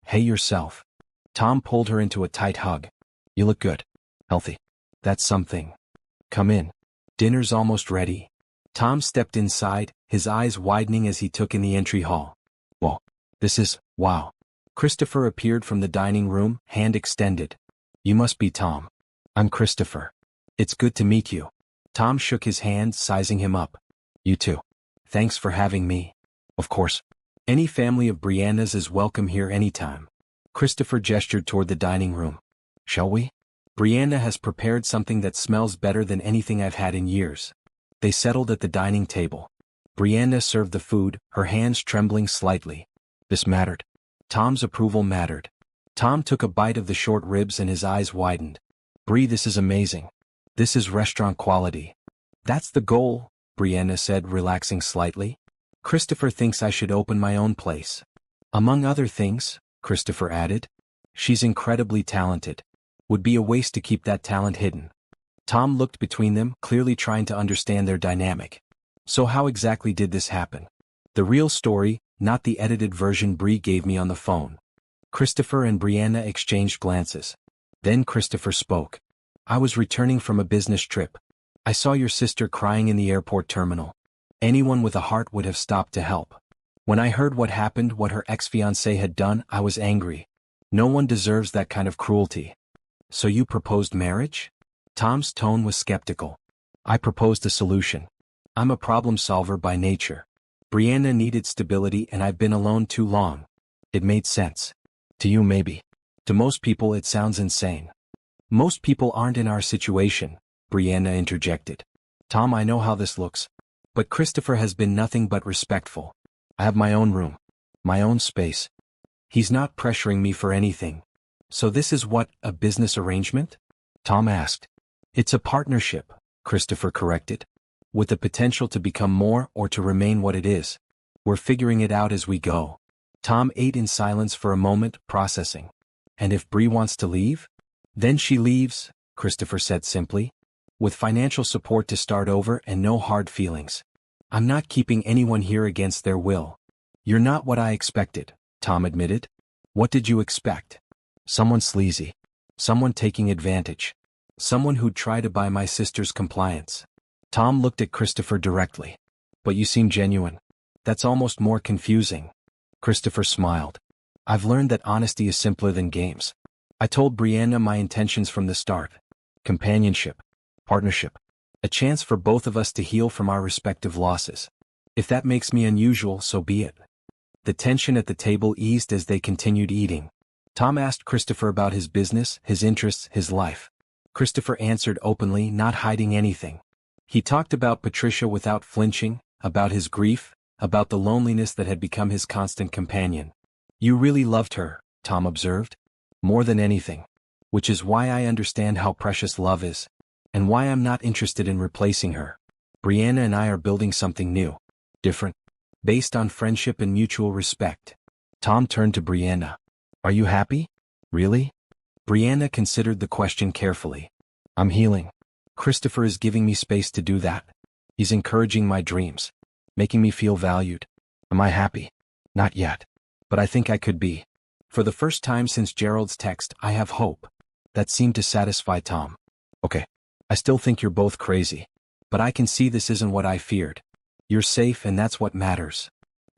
Hey yourself. Tom pulled her into a tight hug. You look good. Healthy. That's something. Come in. Dinner's almost ready. Tom stepped inside, his eyes widening as he took in the entry hall. Whoa. This is, wow. Christopher appeared from the dining room, hand extended. You must be Tom. I'm Christopher. It's good to meet you. Tom shook his hand, sizing him up. You too. Thanks for having me. Of course. Any family of Brianna's is welcome here anytime. Christopher gestured toward the dining room. Shall we? Brianna has prepared something that smells better than anything I've had in years. They settled at the dining table. Brianna served the food, her hands trembling slightly. This mattered. Tom's approval mattered. Tom took a bite of the short ribs and his eyes widened. Bri, this is amazing. This is restaurant quality. That's the goal, Brianna said, relaxing slightly. Christopher thinks I should open my own place. Among other things, Christopher added. She's incredibly talented. Would be a waste to keep that talent hidden. Tom looked between them, clearly trying to understand their dynamic. So how exactly did this happen? The real story, not the edited version Bri gave me on the phone. Christopher and Brianna exchanged glances. Then Christopher spoke. I was returning from a business trip. I saw your sister crying in the airport terminal. Anyone with a heart would have stopped to help. When I heard what happened, what her ex-fiancé had done, I was angry. No one deserves that kind of cruelty. So you proposed marriage? Tom's tone was skeptical. I proposed a solution. I'm a problem solver by nature. Brianna needed stability and I've been alone too long. It made sense. To you maybe. To most people it sounds insane. Most people aren't in our situation, Brianna interjected. Tom, I know how this looks. But Christopher has been nothing but respectful. I have my own room. My own space. He's not pressuring me for anything. So this is what, a business arrangement? Tom asked. It's a partnership, Christopher corrected. With the potential to become more or to remain what it is. We're figuring it out as we go. Tom ate in silence for a moment, processing. And if Bri wants to leave? Then she leaves, Christopher said simply. With financial support to start over and no hard feelings. I'm not keeping anyone here against their will. You're not what I expected, Tom admitted. What did you expect? Someone sleazy. Someone taking advantage. Someone who'd try to buy my sister's compliance. Tom looked at Christopher directly. But you seem genuine. That's almost more confusing. Christopher smiled. I've learned that honesty is simpler than games. I told Brianna my intentions from the start. Companionship. Partnership. A chance for both of us to heal from our respective losses. If that makes me unusual, so be it. The tension at the table eased as they continued eating. Tom asked Christopher about his business, his interests, his life. Christopher answered openly, not hiding anything. He talked about Patricia without flinching, about his grief, about the loneliness that had become his constant companion. You really loved her, Tom observed. More than anything. Which is why I understand how precious love is. And why I'm not interested in replacing her. Brianna and I are building something new. Different. Based on friendship and mutual respect. Tom turned to Brianna. Are you happy? Really? Brianna considered the question carefully. I'm healing. Christopher is giving me space to do that. He's encouraging my dreams. Making me feel valued. Am I happy? Not yet. But I think I could be. For the first time since Gerald's text, I have hope. That seemed to satisfy Tom. Okay. I still think you're both crazy. But I can see this isn't what I feared. You're safe and that's what matters.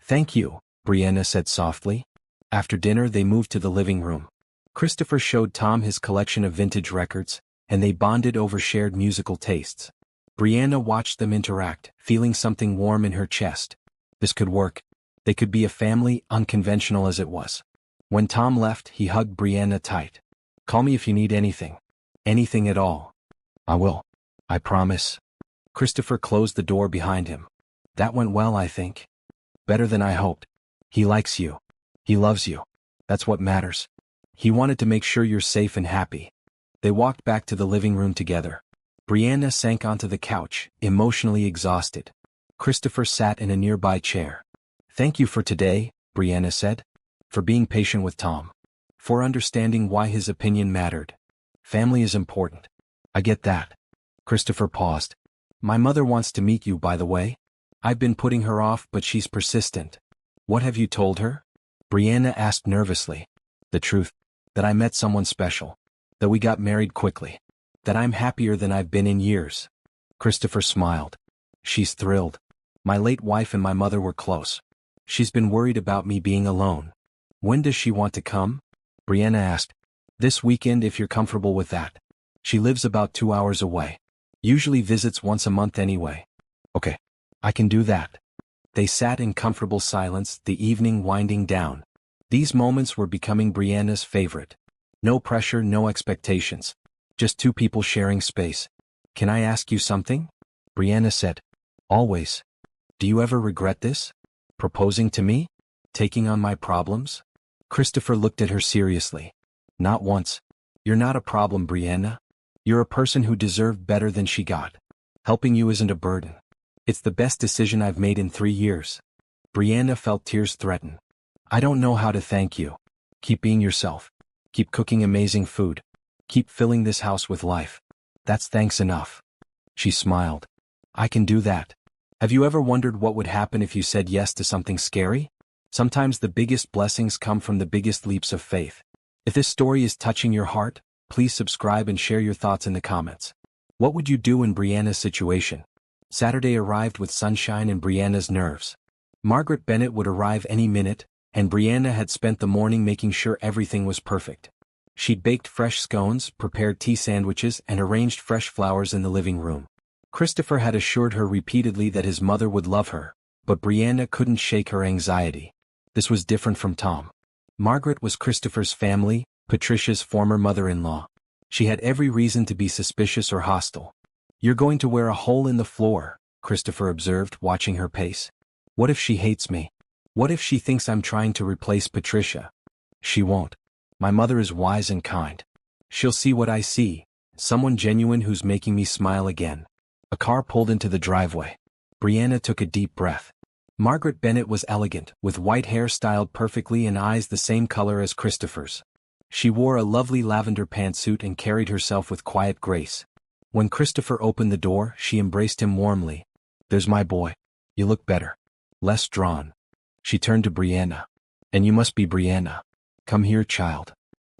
Thank you, Brianna said softly. After dinner they moved to the living room. Christopher showed Tom his collection of vintage records, and they bonded over shared musical tastes. Brianna watched them interact, feeling something warm in her chest. This could work. They could be a family, unconventional as it was. When Tom left, he hugged Brianna tight. Call me if you need anything. Anything at all. I will. I promise. Christopher closed the door behind him. That went well, I think. Better than I hoped. He likes you. He loves you. That's what matters. He wanted to make sure you're safe and happy. They walked back to the living room together. Brianna sank onto the couch, emotionally exhausted. Christopher sat in a nearby chair. Thank you for today, Brianna said. For being patient with Tom. For understanding why his opinion mattered. Family is important. I get that. Christopher paused. My mother wants to meet you, by the way. I've been putting her off, but she's persistent. What have you told her? Brianna asked nervously. The truth. That I met someone special. That we got married quickly. That I'm happier than I've been in years. Christopher smiled. She's thrilled. My late wife and my mother were close. She's been worried about me being alone. When does she want to come? Brianna asked. This weekend if you're comfortable with that. She lives about 2 hours away. Usually visits once a month anyway. Okay. I can do that. They sat in comfortable silence, the evening winding down. These moments were becoming Brianna's favorite. No pressure, no expectations. Just two people sharing space. "Can I ask you something?" Brianna said. "Always. Do you ever regret this? Proposing to me? Taking on my problems?" Christopher looked at her seriously. "Not once. You're not a problem, Brianna. You're a person who deserved better than she got. Helping you isn't a burden. It's the best decision I've made in 3 years." Brianna felt tears threaten. "I don't know how to thank you. Keep being yourself. Keep cooking amazing food. Keep filling this house with life. That's thanks enough." She smiled. "I can do that." Have you ever wondered what would happen if you said yes to something scary? Sometimes the biggest blessings come from the biggest leaps of faith. If this story is touching your heart, please subscribe and share your thoughts in the comments. What would you do in Brianna's situation? Saturday arrived with sunshine and Brianna's nerves. Margaret Bennett would arrive any minute, and Brianna had spent the morning making sure everything was perfect. She'd baked fresh scones, prepared tea sandwiches, and arranged fresh flowers in the living room. Christopher had assured her repeatedly that his mother would love her, but Brianna couldn't shake her anxiety. This was different from Tom. Margaret was Christopher's family, Patricia's former mother-in-law. She had every reason to be suspicious or hostile. "You're going to wear a hole in the floor," Christopher observed, watching her pace. "What if she hates me? What if she thinks I'm trying to replace Patricia?" "She won't. My mother is wise and kind. She'll see what I see, someone genuine who's making me smile again." A car pulled into the driveway. Brianna took a deep breath. Margaret Bennett was elegant, with white hair styled perfectly and eyes the same color as Christopher's. She wore a lovely lavender pantsuit and carried herself with quiet grace. When Christopher opened the door, she embraced him warmly. "There's my boy. You look better. Less drawn." She turned to Brianna. "And you must be Brianna. Come here, child."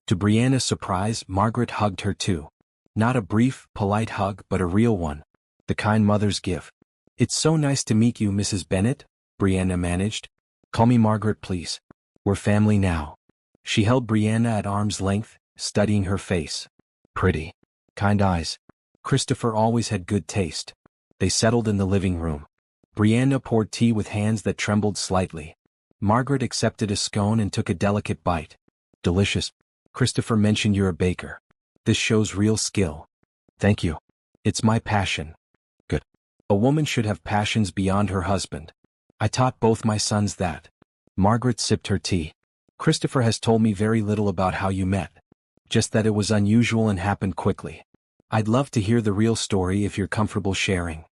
To Brianna's surprise, Margaret hugged her too. Not a brief, polite hug, but a real one. The kind mothers give. "It's so nice to meet you, Mrs. Bennett," Brianna managed. "Call me Margaret, please. We're family now." She held Brianna at arm's length, studying her face. Pretty. Kind eyes. Christopher always had good taste. They settled in the living room. Brianna poured tea with hands that trembled slightly. Margaret accepted a scone and took a delicate bite. "Delicious. Christopher mentioned you're a baker. This shows real skill." "Thank you. It's my passion." "Good. A woman should have passions beyond her husband. I taught both my sons that." Margaret sipped her tea. "Christopher has told me very little about how you met. Just that it was unusual and happened quickly. I'd love to hear the real story if you're comfortable sharing."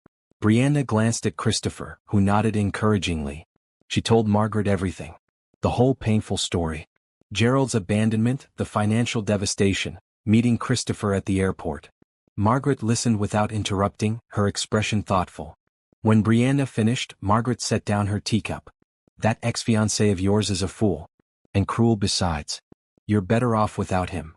Brianna glanced at Christopher, who nodded encouragingly. She told Margaret everything. The whole painful story. Gerald's abandonment, the financial devastation, meeting Christopher at the airport. Margaret listened without interrupting, her expression thoughtful. When Brianna finished, Margaret set down her teacup. "That ex-fiancé of yours is a fool. And cruel besides. You're better off without him."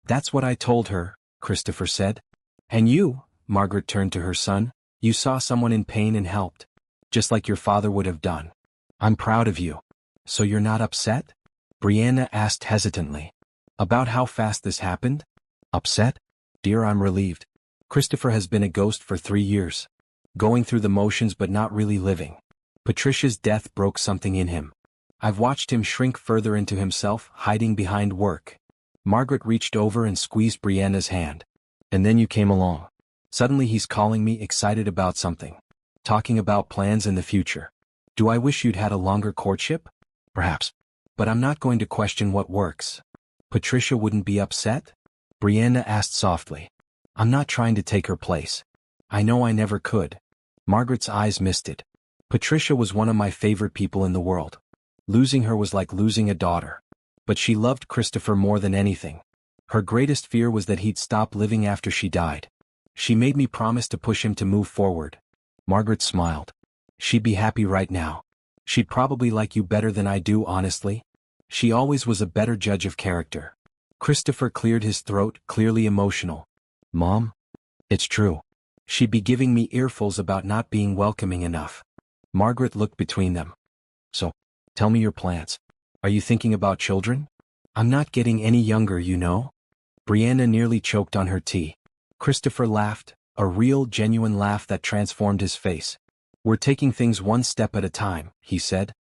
"That's what I told her," Christopher said. "And you," Margaret turned to her son, "you saw someone in pain and helped. Just like your father would have done. I'm proud of you." "So you're not upset?" Brianna asked hesitantly. "About how fast this happened?" "Upset? Dear, I'm relieved. Christopher has been a ghost for 3 years. Going through the motions but not really living. Patricia's death broke something in him. I've watched him shrink further into himself, hiding behind work." Margaret reached over and squeezed Brianna's hand. "And then you came along. Suddenly he's calling me, excited about something. Talking about plans in the future. Do I wish you'd had a longer courtship? Perhaps. But I'm not going to question what works." "Patricia wouldn't be upset?" Brianna asked softly. "I'm not trying to take her place. I know I never could." Margaret's eyes misted. "Patricia was one of my favorite people in the world. Losing her was like losing a daughter. But she loved Christopher more than anything. Her greatest fear was that he'd stop living after she died. She made me promise to push him to move forward." Margaret smiled. "She'd be happy right now. She'd probably like you better than I do, honestly. She always was a better judge of character." Christopher cleared his throat, clearly emotional. "Mom? It's true. She'd be giving me earfuls about not being welcoming enough." Margaret looked between them. "So, tell me your plans. Are you thinking about children?" "I'm not getting any younger, you know." Brianna nearly choked on her tea. Christopher laughed, a real, genuine laugh that transformed his face. We're taking things one step at a time, he said.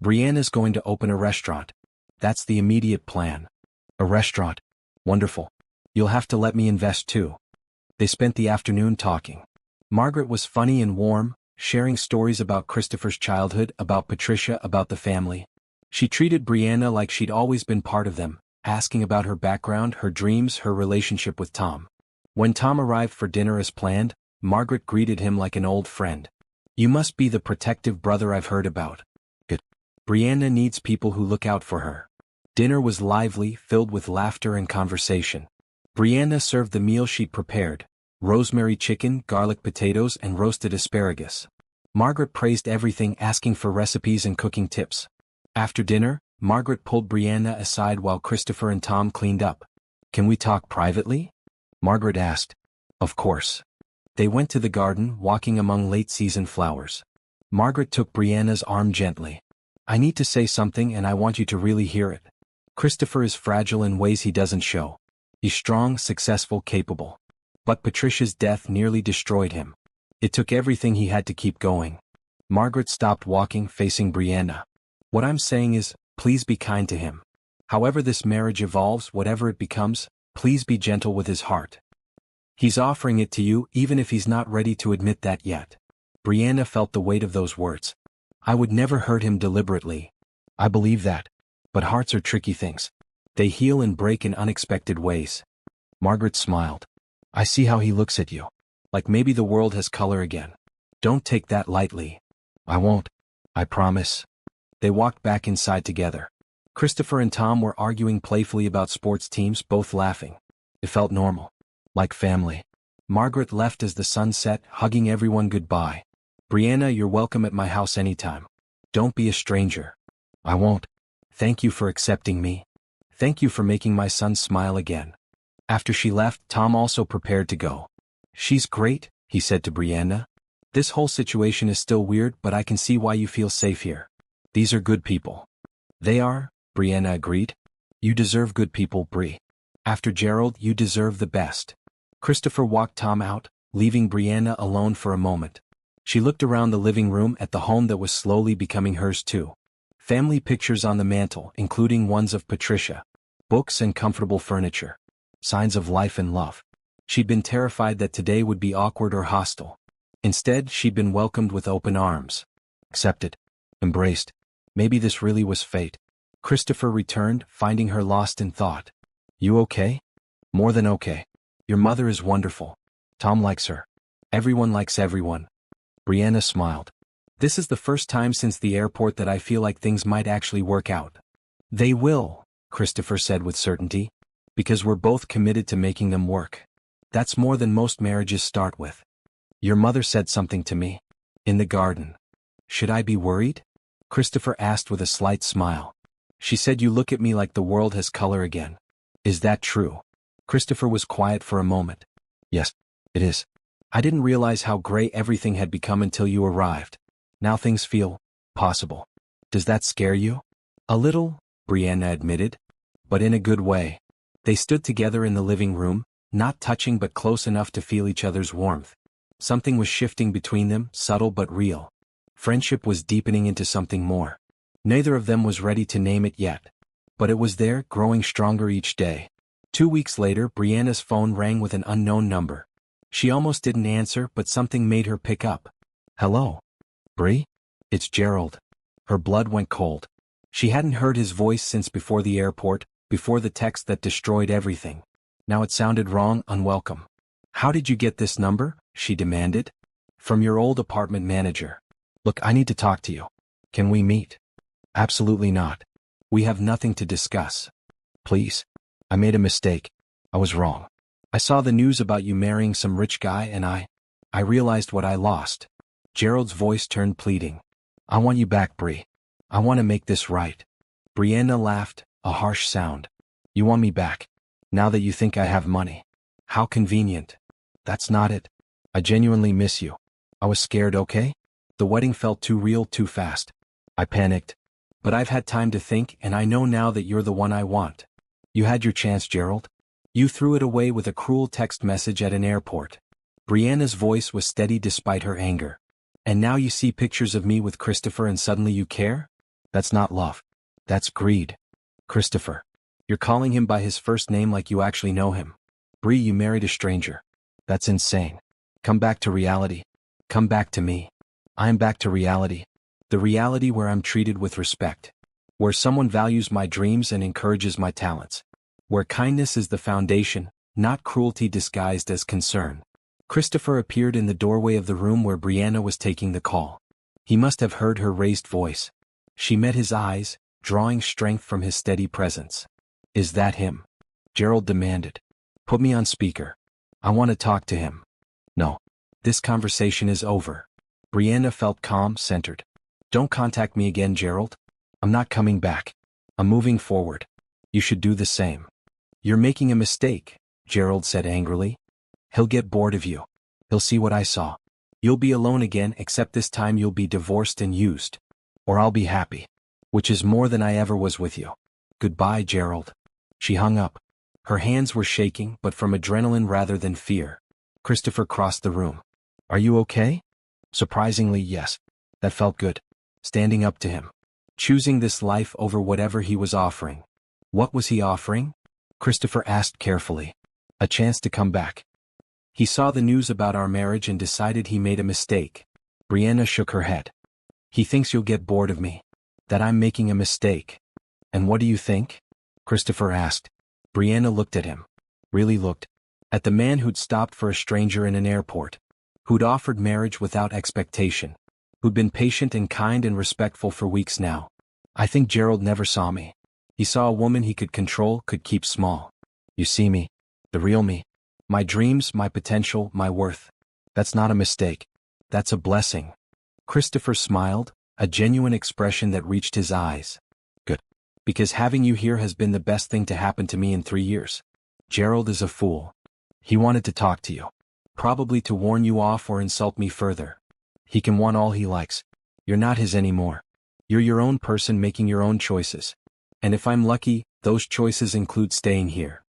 Brianna's going to open a restaurant. That's the immediate plan. A restaurant? Wonderful. You'll have to let me invest too. They spent the afternoon talking. Margaret was funny and warm, sharing stories about Christopher's childhood, about Patricia, about the family. She treated Brianna like she'd always been part of them, asking about her background, her dreams, her relationship with Tom. When Tom arrived for dinner as planned, Margaret greeted him like an old friend. You must be the protective brother I've heard about. Good. Brianna needs people who look out for her. Dinner was lively, filled with laughter and conversation. Brianna served the meal she'd prepared: rosemary chicken, garlic potatoes, and roasted asparagus. Margaret praised everything, asking for recipes and cooking tips. After dinner, Margaret pulled Brianna aside while Christopher and Tom cleaned up. Can we talk privately? Margaret asked. Of course. They went to the garden, walking among late-season flowers. Margaret took Brianna's arm gently. I need to say something and I want you to really hear it. Christopher is fragile in ways he doesn't show. He's strong, successful, capable. But Patricia's death nearly destroyed him. It took everything he had to keep going. Margaret stopped walking, facing Brianna. What I'm saying is, please be kind to him. However this marriage evolves, whatever it becomes, please be gentle with his heart. He's offering it to you even if he's not ready to admit that yet. Brianna felt the weight of those words. I would never hurt him deliberately. I believe that. But hearts are tricky things. They heal and break in unexpected ways. Margaret smiled. I see how he looks at you. Like maybe the world has color again. Don't take that lightly. I won't. I promise. They walked back inside together. Christopher and Tom were arguing playfully about sports teams, both laughing. It felt normal. Like family. Margaret left as the sun set, hugging everyone goodbye. Brianna, you're welcome at my house anytime. Don't be a stranger. I won't. Thank you for accepting me. Thank you for making my son smile again. After she left, Tom also prepared to go. She's great, he said to Brianna. This whole situation is still weird, but I can see why you feel safe here. These are good people. They are, Brianna agreed. You deserve good people, Bri. After Gerald, you deserve the best. Christopher walked Tom out, leaving Brianna alone for a moment. She looked around the living room at the home that was slowly becoming hers too. Family pictures on the mantel, including ones of Patricia. Books and comfortable furniture. Signs of life and love. She'd been terrified that today would be awkward or hostile. Instead, she'd been welcomed with open arms. Accepted. Embraced. Maybe this really was fate. Christopher returned, finding her lost in thought. You okay? More than okay. Your mother is wonderful. Tom likes her. Everyone likes everyone. Brianna smiled. This is the first time since the airport that I feel like things might actually work out. They will, Christopher said with certainty. Because we're both committed to making them work. That's more than most marriages start with. Your mother said something to me. In the garden. Should I be worried? Christopher asked with a slight smile. She said you look at me like the world has color again. Is that true? Christopher was quiet for a moment. Yes, it is. I didn't realize how gray everything had become until you arrived. Now things feel possible. Does that scare you? A little, Brianna admitted. But in a good way. They stood together in the living room, not touching but close enough to feel each other's warmth. Something was shifting between them, subtle but real. Friendship was deepening into something more. Neither of them was ready to name it yet. But it was there, growing stronger each day. 2 weeks later, Brianna's phone rang with an unknown number. She almost didn't answer, but something made her pick up. Hello? Bri? It's Gerald. Her blood went cold. She hadn't heard his voice since before the airport, before the text that destroyed everything. Now it sounded wrong, unwelcome. How did you get this number? She demanded. From your old apartment manager. Look, I need to talk to you. Can we meet? Absolutely not. We have nothing to discuss. Please. I made a mistake. I was wrong. I saw the news about you marrying some rich guy and I realized what I lost. Gerald's voice turned pleading. I want you back, Bri. I want to make this right. Brianna laughed, a harsh sound. You want me back? Now that you think I have money. How convenient. That's not it. I genuinely miss you. I was scared, okay? The wedding felt too real too fast. I panicked. But I've had time to think and I know now that you're the one I want. You had your chance, Gerald. You threw it away with a cruel text message at an airport. Brianna's voice was steady despite her anger. And now you see pictures of me with Christopher and suddenly you care? That's not love. That's greed. Christopher. You're calling him by his first name like you actually know him. Bree, you married a stranger. That's insane. Come back to reality. Come back to me. I'm back to reality. The reality where I'm treated with respect. Where someone values my dreams and encourages my talents. Where kindness is the foundation, not cruelty disguised as concern. Christopher appeared in the doorway of the room where Brianna was taking the call. He must have heard her raised voice. She met his eyes, drawing strength from his steady presence. Is that him? Gerald demanded. Put me on speaker. I want to talk to him. No. This conversation is over. Brianna felt calm, centered. Don't contact me again, Gerald. I'm not coming back. I'm moving forward. You should do the same. You're making a mistake, Gerald said angrily. He'll get bored of you. He'll see what I saw. You'll be alone again, except this time you'll be divorced and used. Or I'll be happy. Which is more than I ever was with you. Goodbye, Gerald. She hung up. Her hands were shaking, but from adrenaline rather than fear. Christopher crossed the room. Are you okay? Surprisingly, yes. That felt good. Standing up to him. Choosing this life over whatever he was offering. What was he offering? Christopher asked carefully. A chance to come back. He saw the news about our marriage and decided he made a mistake. Brianna shook her head. He thinks you'll get bored of me. That I'm making a mistake. And what do you think? Christopher asked. Brianna looked at him. Really looked. At the man who'd stopped for a stranger in an airport. Who'd offered marriage without expectation. Who'd been patient and kind and respectful for weeks now. I think Gerald never saw me. He saw a woman he could control, could keep small. You see me. The real me. My dreams, my potential, my worth. That's not a mistake. That's a blessing. Christopher smiled, a genuine expression that reached his eyes. Good. Because having you here has been the best thing to happen to me in 3 years. Gerald is a fool. He wanted to talk to you. Probably to warn you off or insult me further. He can want all he likes. You're not his anymore. You're your own person making your own choices. And if I'm lucky, those choices include staying here.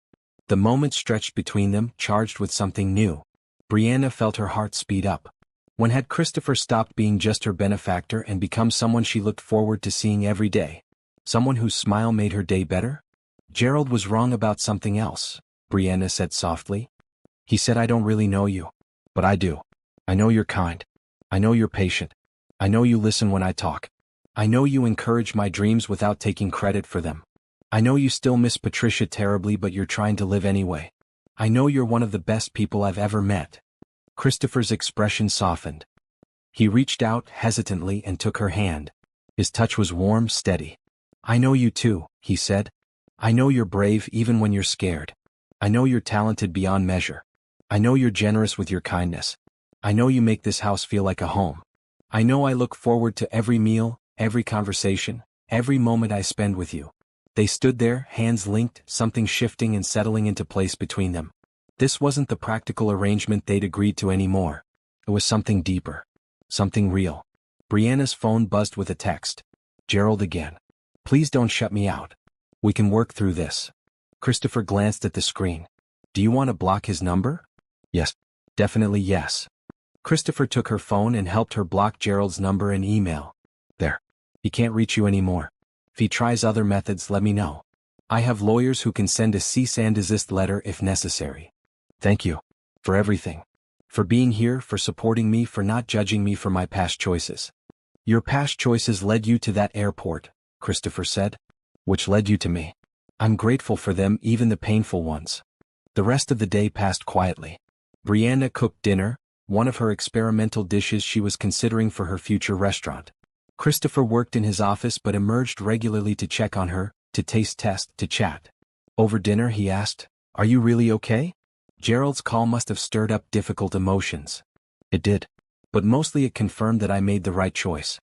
The moment stretched between them, charged with something new. Brianna felt her heart speed up. When had Christopher stopped being just her benefactor and become someone she looked forward to seeing every day? Someone whose smile made her day better? Gerald was wrong about something else, Brianna said softly. He said I don't really know you. But I do. I know you're kind. I know you're patient. I know you listen when I talk. I know you encourage my dreams without taking credit for them. I know you still miss Patricia terribly but you're trying to live anyway. I know you're one of the best people I've ever met. Christopher's expression softened. He reached out hesitantly and took her hand. His touch was warm, steady. I know you too, he said. I know you're brave even when you're scared. I know you're talented beyond measure. I know you're generous with your kindness. I know you make this house feel like a home. I know I look forward to every meal, every conversation, every moment I spend with you. They stood there, hands linked, something shifting and settling into place between them. This wasn't the practical arrangement they'd agreed to anymore. It was something deeper. Something real. Brianna's phone buzzed with a text. Gerald again. Please don't shut me out. We can work through this. Christopher glanced at the screen. Do you want to block his number? Yes. Definitely yes. Christopher took her phone and helped her block Gerald's number and email. There. He can't reach you anymore. If he tries other methods, let me know. I have lawyers who can send a cease and desist letter if necessary. Thank you. For everything. For being here, for supporting me, for not judging me for my past choices. Your past choices led you to that airport, Christopher said. Which led you to me. I'm grateful for them, even the painful ones. The rest of the day passed quietly. Brianna cooked dinner, one of her experimental dishes she was considering for her future restaurant. Christopher worked in his office but emerged regularly to check on her, to taste test, to chat. Over dinner he asked, Are you really okay? Gerald's call must have stirred up difficult emotions. It did. But mostly it confirmed that I made the right choice.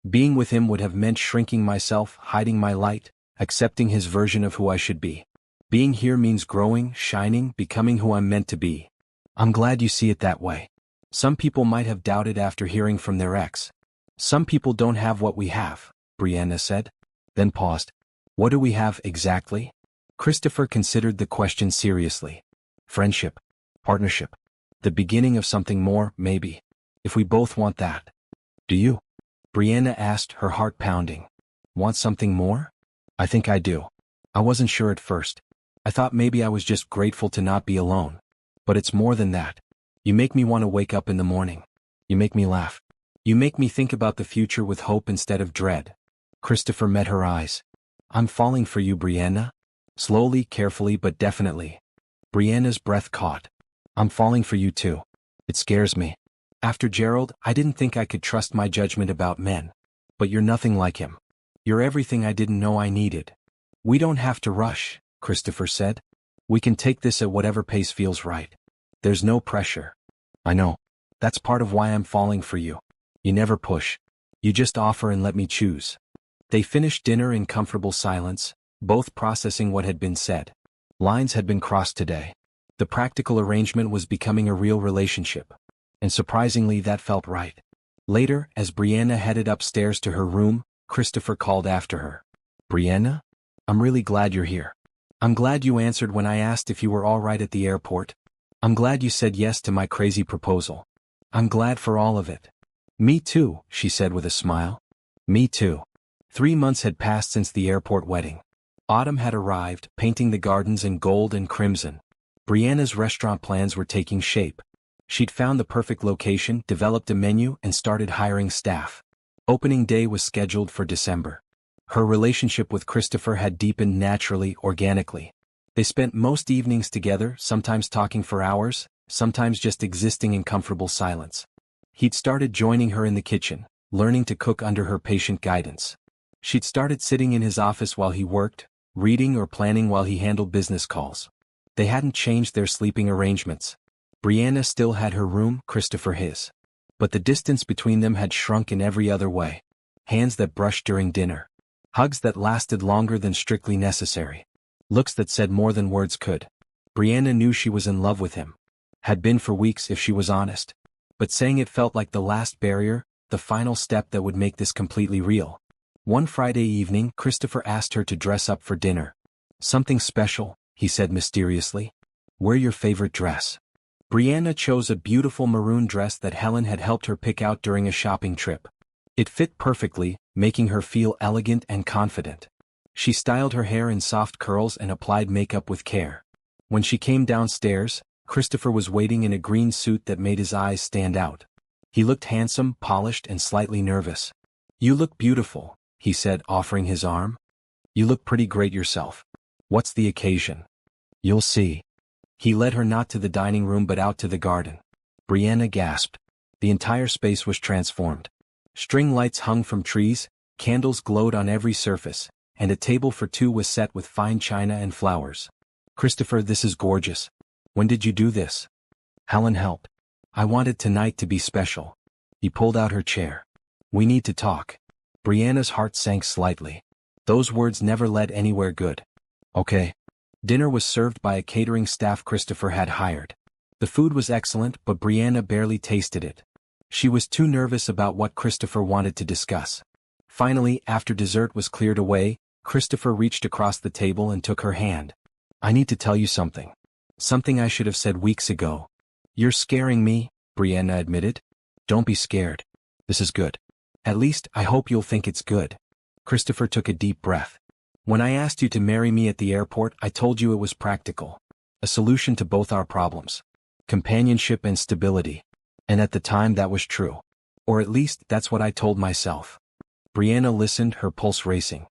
Being with him would have meant shrinking myself, hiding my light, accepting his version of who I should be. Being here means growing, shining, becoming who I'm meant to be. I'm glad you see it that way. Some people might have doubted after hearing from their ex. Some people don't have what we have, Brianna said. Then paused. What do we have exactly? Christopher considered the question seriously. Friendship. Partnership. The beginning of something more, maybe. If we both want that. Do you? Brianna asked, her heart pounding. Want something more? I think I do. I wasn't sure at first. I thought maybe I was just grateful to not be alone. But it's more than that. You make me want to wake up in the morning. You make me laugh. You make me think about the future with hope instead of dread. Christopher met her eyes. I'm falling for you, Brianna. Slowly, carefully, but definitely. Brianna's breath caught. I'm falling for you too. It scares me. After Gerald, I didn't think I could trust my judgment about men. But you're nothing like him. You're everything I didn't know I needed. We don't have to rush, Christopher said. We can take this at whatever pace feels right. There's no pressure. I know. That's part of why I'm falling for you. You never push. You just offer and let me choose. They finished dinner in comfortable silence, both processing what had been said. Lines had been crossed today. The practical arrangement was becoming a real relationship. And surprisingly, that felt right. Later, as Brianna headed upstairs to her room, Christopher called after her. Brianna? I'm really glad you're here. I'm glad you answered when I asked if you were all right at the airport. I'm glad you said yes to my crazy proposal. I'm glad for all of it. Me too, she said with a smile. Me too. 3 months had passed since the airport wedding. Autumn had arrived, painting the gardens in gold and crimson. Brianna's restaurant plans were taking shape. She'd found the perfect location, developed a menu, and started hiring staff. Opening day was scheduled for December. Her relationship with Christopher had deepened naturally, organically. They spent most evenings together, sometimes talking for hours, sometimes just existing in comfortable silence. He'd started joining her in the kitchen, learning to cook under her patient guidance. She'd started sitting in his office while he worked, reading or planning while he handled business calls. They hadn't changed their sleeping arrangements. Brianna still had her room, Christopher his. But the distance between them had shrunk in every other way. Hands that brushed during dinner. Hugs that lasted longer than strictly necessary. Looks that said more than words could. Brianna knew she was in love with him. Had been for weeks if she was honest. But saying it felt like the last barrier, the final step that would make this completely real. One Friday evening, Christopher asked her to dress up for dinner. Something special, he said mysteriously. Wear your favorite dress. Brianna chose a beautiful maroon dress that Helen had helped her pick out during a shopping trip. It fit perfectly, making her feel elegant and confident. She styled her hair in soft curls and applied makeup with care. When she came downstairs, Christopher was waiting in a green suit that made his eyes stand out. He looked handsome, polished, and slightly nervous. You look beautiful, he said, offering his arm. You look pretty great yourself. What's the occasion? You'll see. He led her not to the dining room but out to the garden. Brianna gasped. The entire space was transformed. String lights hung from trees, candles glowed on every surface, and a table for two was set with fine china and flowers. Christopher, this is gorgeous. When did you do this? Helen helped. I wanted tonight to be special. He pulled out her chair. We need to talk. Brianna's heart sank slightly. Those words never led anywhere good. Okay. Dinner was served by a catering staff Christopher had hired. The food was excellent, but Brianna barely tasted it. She was too nervous about what Christopher wanted to discuss. Finally, after dessert was cleared away, Christopher reached across the table and took her hand. I need to tell you something. Something I should have said weeks ago. You're scaring me, Brianna admitted. Don't be scared. This is good. At least, I hope you'll think it's good. Christopher took a deep breath. When I asked you to marry me at the airport, I told you it was practical. A solution to both our problems. Companionship and stability. And at the time that was true. Or at least, that's what I told myself. Brianna listened, her pulse racing.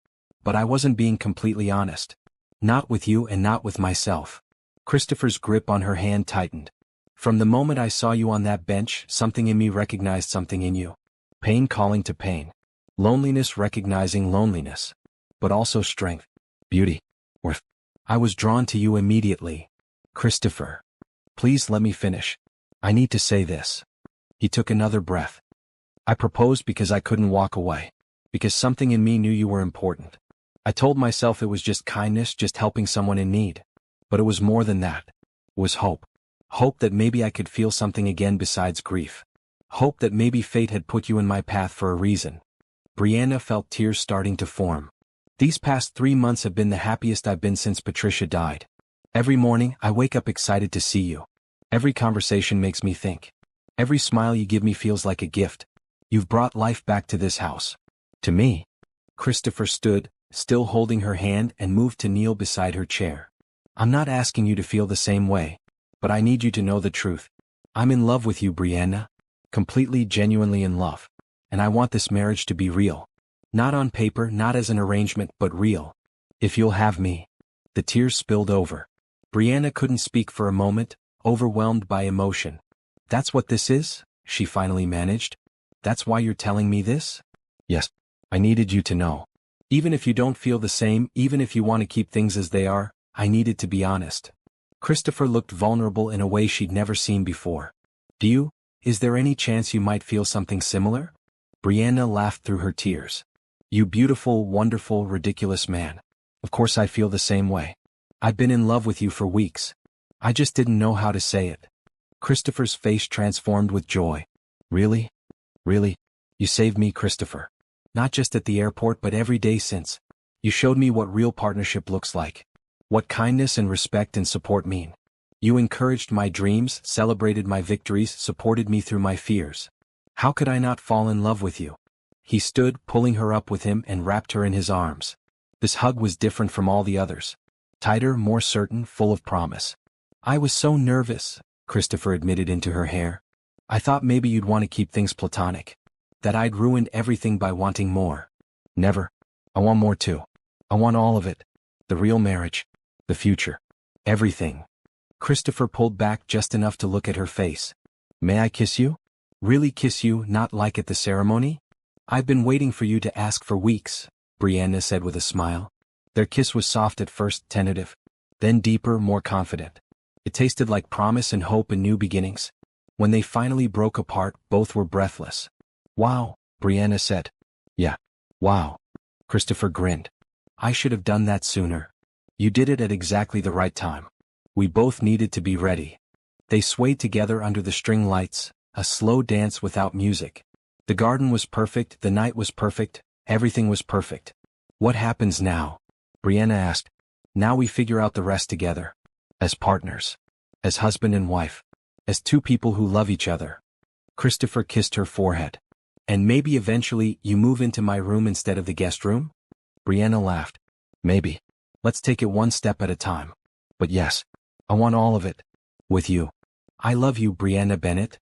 But I wasn't being completely honest. Not with you and not with myself. Christopher's grip on her hand tightened. From the moment I saw you on that bench, something in me recognized something in you. Pain calling to pain. Loneliness recognizing loneliness. But also strength, beauty, worth. I was drawn to you immediately. Christopher. Please let me finish. I need to say this. He took another breath. I proposed because I couldn't walk away. Because something in me knew you were important. I told myself it was just kindness, just helping someone in need. But it was more than that. It was hope. Hope that maybe I could feel something again besides grief. Hope that maybe fate had put you in my path for a reason. Brianna felt tears starting to form. These past 3 months have been the happiest I've been since Patricia died. Every morning, I wake up excited to see you. Every conversation makes me think. Every smile you give me feels like a gift. You've brought life back to this house. To me. Christopher stood, still holding her hand, and moved to kneel beside her chair. I'm not asking you to feel the same way, but I need you to know the truth. I'm in love with you, Brianna. Completely, genuinely in love. And I want this marriage to be real. Not on paper, not as an arrangement, but real. If you'll have me. The tears spilled over. Brianna couldn't speak for a moment, overwhelmed by emotion. That's what this is? She finally managed. That's why you're telling me this? Yes. I needed you to know. Even if you don't feel the same, even if you want to keep things as they are, I needed to be honest. Christopher looked vulnerable in a way she'd never seen before. Is there any chance you might feel something similar? Brianna laughed through her tears. You beautiful, wonderful, ridiculous man. Of course I feel the same way. I've been in love with you for weeks. I just didn't know how to say it. Christopher's face transformed with joy. Really? Really? You saved me, Christopher. Not just at the airport but every day since. You showed me what real partnership looks like. What kindness and respect and support mean. You encouraged my dreams, celebrated my victories, supported me through my fears. How could I not fall in love with you? He stood, pulling her up with him, and wrapped her in his arms. This hug was different from all the others. Tighter, more certain, full of promise. I was so nervous, Christopher admitted into her hair. I thought maybe you'd want to keep things platonic. That I'd ruined everything by wanting more. Never. I want more too. I want all of it. The real marriage. The future. Everything. Christopher pulled back just enough to look at her face. May I kiss you? Really kiss you, not like at the ceremony? I've been waiting for you to ask for weeks, Brianna said with a smile. Their kiss was soft at first, tentative. Then deeper, more confident. It tasted like promise and hope and new beginnings. When they finally broke apart, both were breathless. Wow, Brianna said. Yeah. Wow. Christopher grinned. I should have done that sooner. You did it at exactly the right time. We both needed to be ready. They swayed together under the string lights, a slow dance without music. The garden was perfect, the night was perfect, everything was perfect. What happens now? Brianna asked. Now we figure out the rest together. As partners. As husband and wife. As two people who love each other. Christopher kissed her forehead. And maybe eventually you move into my room instead of the guest room? Brianna laughed. Maybe. Let's take it one step at a time. But yes. I want all of it. With you. I love you, Brianna Bennett.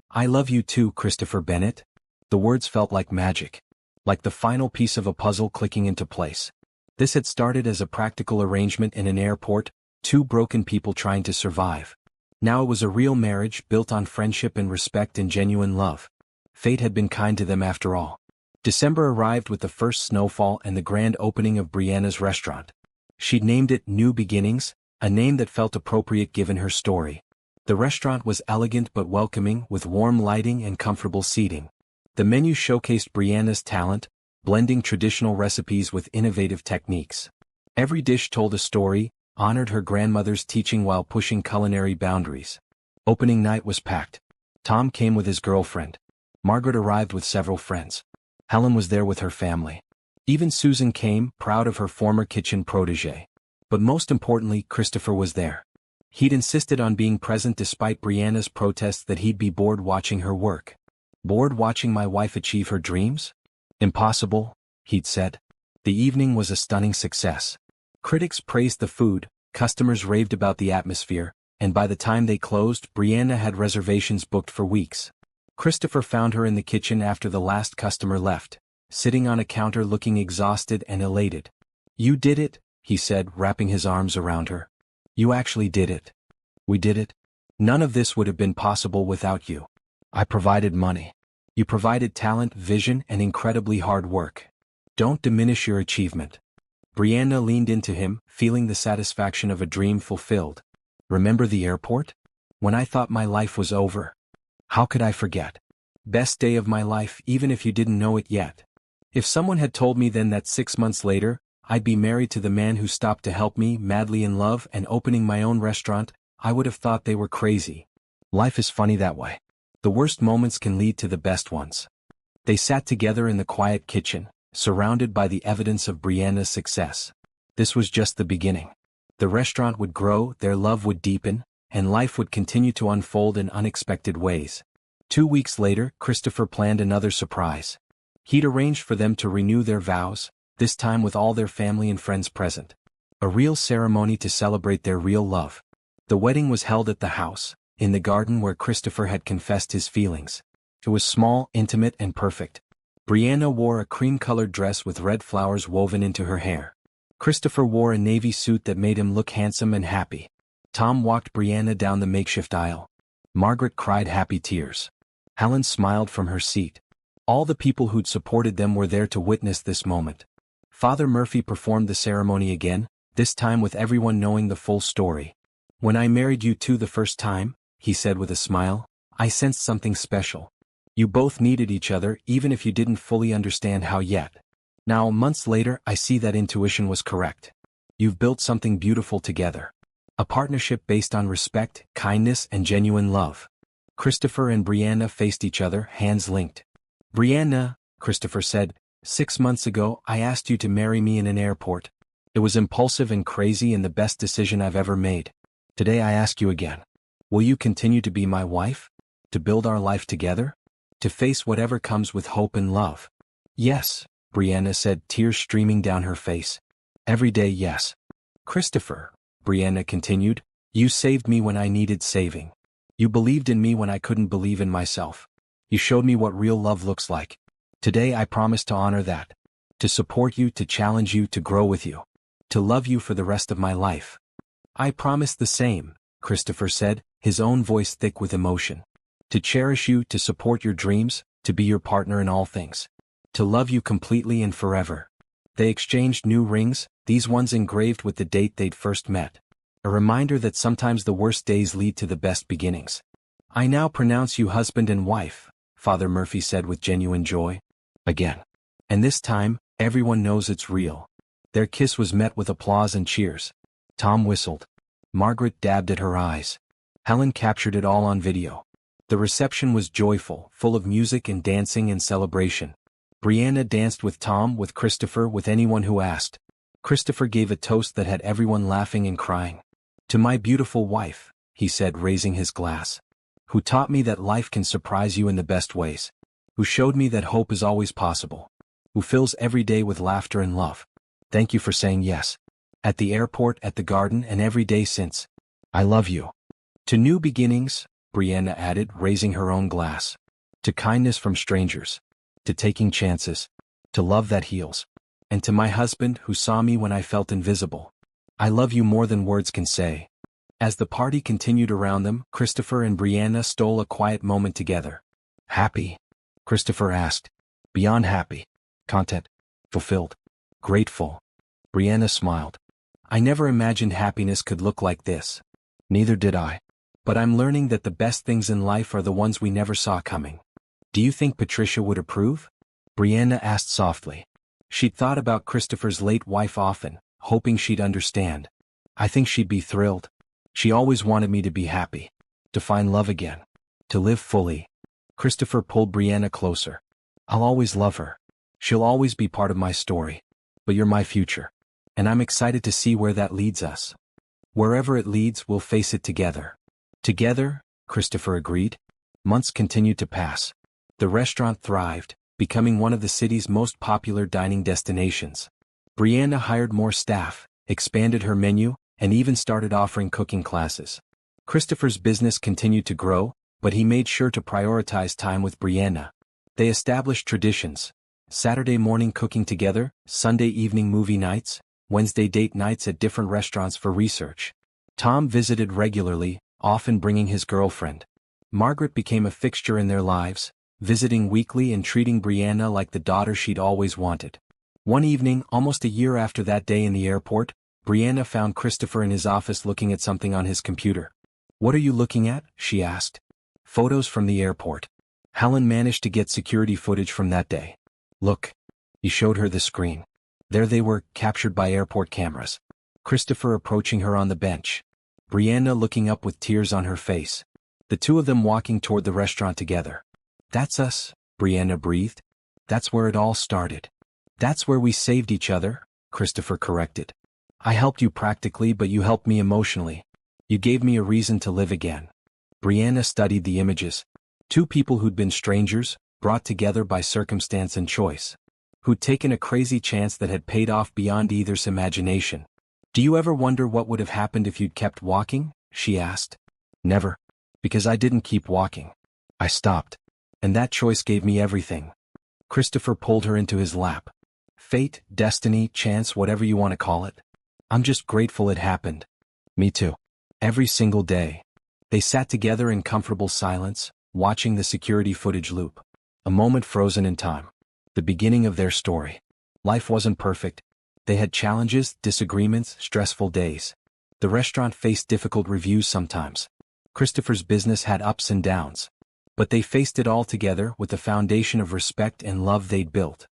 I love you too, Christopher Bennett. The words felt like magic. Like the final piece of a puzzle clicking into place. This had started as a practical arrangement in an airport, two broken people trying to survive. Now it was a real marriage built on friendship and respect and genuine love. Fate had been kind to them after all. December arrived with the first snowfall and the grand opening of Brianna's restaurant. She'd named it New Beginnings, a name that felt appropriate given her story. The restaurant was elegant but welcoming, with warm lighting and comfortable seating. The menu showcased Brianna's talent, blending traditional recipes with innovative techniques. Every dish told a story, honored her grandmother's teaching while pushing culinary boundaries. Opening night was packed. Tom came with his girlfriend. Margaret arrived with several friends. Helen was there with her family. Even Susan came, proud of her former kitchen protégé. But most importantly, Christopher was there. He'd insisted on being present despite Brianna's protests that he'd be bored watching her work. Bored watching my wife achieve her dreams? Impossible, he'd said. The evening was a stunning success. Critics praised the food, customers raved about the atmosphere, and by the time they closed, Brianna had reservations booked for weeks. Christopher found her in the kitchen after the last customer left, sitting on a counter looking exhausted and elated. You did it, he said, wrapping his arms around her. You actually did it. We did it. None of this would have been possible without you. I provided money. You provided talent, vision, and incredibly hard work. Don't diminish your achievement. Brianna leaned into him, feeling the satisfaction of a dream fulfilled. Remember the airport? When I thought my life was over. How could I forget? Best day of my life, even if you didn't know it yet. If someone had told me then that 6 months later, I'd be married to the man who stopped to help me, madly in love, and opening my own restaurant, I would have thought they were crazy. Life is funny that way. The worst moments can lead to the best ones. They sat together in the quiet kitchen, surrounded by the evidence of Brianna's success. This was just the beginning. The restaurant would grow, their love would deepen, and life would continue to unfold in unexpected ways. 2 weeks later, Christopher planned another surprise. He'd arranged for them to renew their vows, this time with all their family and friends present. A real ceremony to celebrate their real love. The wedding was held at the house, in the garden where Christopher had confessed his feelings. It was small, intimate, and perfect. Brianna wore a cream-colored dress with red flowers woven into her hair. Christopher wore a navy suit that made him look handsome and happy. Tom walked Brianna down the makeshift aisle. Margaret cried happy tears. Helen smiled from her seat. All the people who'd supported them were there to witness this moment. Father Murphy performed the ceremony again, this time with everyone knowing the full story. "When I married you two the first time," he said with a smile, "I sensed something special. You both needed each other even if you didn't fully understand how yet. Now, months later, I see that intuition was correct. You've built something beautiful together. A partnership based on respect, kindness, and genuine love." Christopher and Brianna faced each other, hands linked. "Brianna," Christopher said, "6 months ago, I asked you to marry me in an airport. It was impulsive and crazy and the best decision I've ever made. Today I ask you again. Will you continue to be my wife? To build our life together? To face whatever comes with hope and love?" "Yes," Brianna said, tears streaming down her face. "Every day, yes." "Christopher," Brianna continued, "you saved me when I needed saving. You believed in me when I couldn't believe in myself. You showed me what real love looks like. Today I promise to honor that. To support you, to challenge you, to grow with you. To love you for the rest of my life." "I promise the same," Christopher said, his own voice thick with emotion. "To cherish you, to support your dreams, to be your partner in all things. To love you completely and forever." They exchanged new rings, these ones engraved with the date they'd first met. A reminder that sometimes the worst days lead to the best beginnings. "I now pronounce you husband and wife," Father Murphy said with genuine joy. Again. And this time, everyone knows it's real. Their kiss was met with applause and cheers. Tom whistled. Margaret dabbed at her eyes. Helen captured it all on video. The reception was joyful, full of music and dancing and celebration. Brianna danced with Tom, with Christopher, with anyone who asked. Christopher gave a toast that had everyone laughing and crying. "To my beautiful wife," he said, raising his glass. "Who taught me that life can surprise you in the best ways. Who showed me that hope is always possible. Who fills every day with laughter and love. Thank you for saying yes. At the airport, at the garden, and every day since. I love you." "To new beginnings," Brianna added, raising her own glass. "To kindness from strangers. To taking chances. To love that heals. And to my husband who saw me when I felt invisible. I love you more than words can say." As the party continued around them, Christopher and Brianna stole a quiet moment together. "Happy?" Christopher asked. "Beyond happy. Content. Fulfilled. Grateful." Brianna smiled. "I never imagined happiness could look like this." "Neither did I. But I'm learning that the best things in life are the ones we never saw coming." "Do you think Patricia would approve?" Brianna asked softly. She'd thought about Christopher's late wife often, hoping she'd understand. "I think she'd be thrilled. She always wanted me to be happy. To find love again. To live fully." Christopher pulled Brianna closer. "I'll always love her. She'll always be part of my story. But you're my future. And I'm excited to see where that leads us. Wherever it leads, we'll face it together." "Together," Christopher agreed. Months continued to pass. The restaurant thrived, becoming one of the city's most popular dining destinations. Brianna hired more staff, expanded her menu, and even started offering cooking classes. Christopher's business continued to grow, but he made sure to prioritize time with Brianna. They established traditions. Saturday morning cooking together, Sunday evening movie nights, Wednesday date nights at different restaurants for research. Tom visited regularly, often bringing his girlfriend. Margaret became a fixture in their lives, visiting weekly and treating Brianna like the daughter she'd always wanted. One evening, almost a year after that day in the airport, Brianna found Christopher in his office looking at something on his computer. "What are you looking at?" she asked. "Photos from the airport. Helen managed to get security footage from that day. Look." He showed her the screen. There they were, captured by airport cameras. Christopher approaching her on the bench. Brianna looking up with tears on her face. The two of them walking toward the restaurant together. "That's us," Brianna breathed. "That's where it all started." "That's where we saved each other," Christopher corrected. "I helped you practically, but you helped me emotionally. You gave me a reason to live again." Brianna studied the images. Two people who'd been strangers, brought together by circumstance and choice. Who'd taken a crazy chance that had paid off beyond either's imagination. "Do you ever wonder what would have happened if you'd kept walking?" she asked. "Never. Because I didn't keep walking. I stopped. And that choice gave me everything." Christopher pulled her into his lap. "Fate, destiny, chance, whatever you want to call it. I'm just grateful it happened." "Me too. Every single day." They sat together in comfortable silence, watching the security footage loop. A moment frozen in time. The beginning of their story. Life wasn't perfect. They had challenges, disagreements, stressful days. The restaurant faced difficult reviews sometimes. Christopher's business had ups and downs. But they faced it all together with the foundation of respect and love they'd built.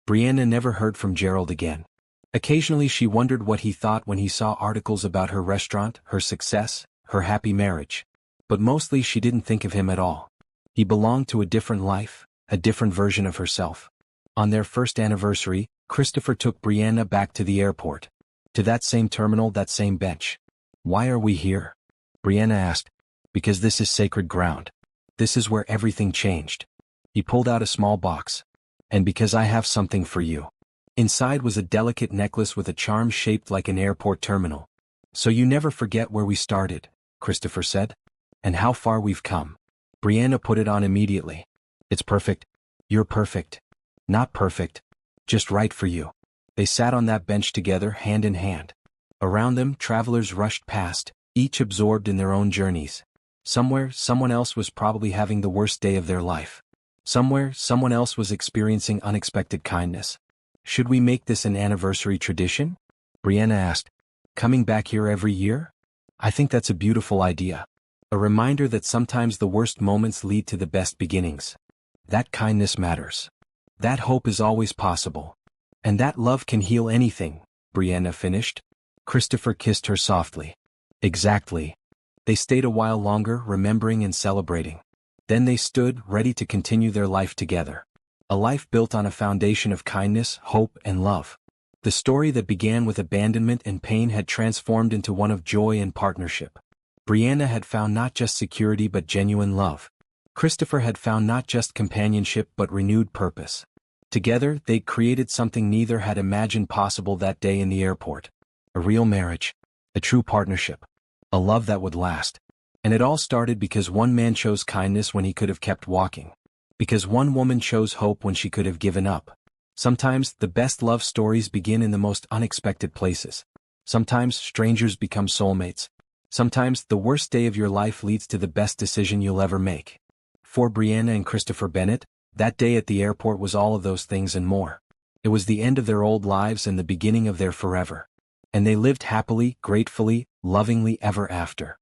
Brianna never heard from Gerald again. Occasionally she wondered what he thought when he saw articles about her restaurant, her success, her happy marriage. But mostly she didn't think of him at all. He belonged to a different life, a different version of herself. On their first anniversary, Christopher took Brianna back to the airport. To that same terminal, that same bench. "Why are we here?" Brianna asked. "Because this is sacred ground. This is where everything changed." He pulled out a small box. "And because I have something for you." Inside was a delicate necklace with a charm shaped like an airport terminal. "So you never forget where we started," Christopher said. "And how far we've come." Brianna put it on immediately. "It's perfect. You're perfect. Not perfect. Just right for you." They sat on that bench together, hand in hand. Around them, travelers rushed past, each absorbed in their own journeys. Somewhere, someone else was probably having the worst day of their life. Somewhere, someone else was experiencing unexpected kindness. "Should we make this an anniversary tradition?" Brianna asked. "Coming back here every year? I think that's a beautiful idea. A reminder that sometimes the worst moments lead to the best beginnings. That kindness matters. That hope is always possible. And that love can heal anything," Brianna finished. Christopher kissed her softly. "Exactly." They stayed a while longer, remembering and celebrating. Then they stood, ready to continue their life together. A life built on a foundation of kindness, hope, and love. The story that began with abandonment and pain had transformed into one of joy and partnership. Brianna had found not just security but genuine love. Christopher had found not just companionship but renewed purpose. Together, they created something neither had imagined possible that day in the airport. A real marriage. A true partnership. A love that would last. And it all started because one man chose kindness when he could have kept walking. Because one woman chose hope when she could have given up. Sometimes, the best love stories begin in the most unexpected places. Sometimes, strangers become soulmates. Sometimes, the worst day of your life leads to the best decision you'll ever make. For Brianna and Christopher Bennett, that day at the airport was all of those things and more. It was the end of their old lives and the beginning of their forever. And they lived happily, gratefully, lovingly ever after.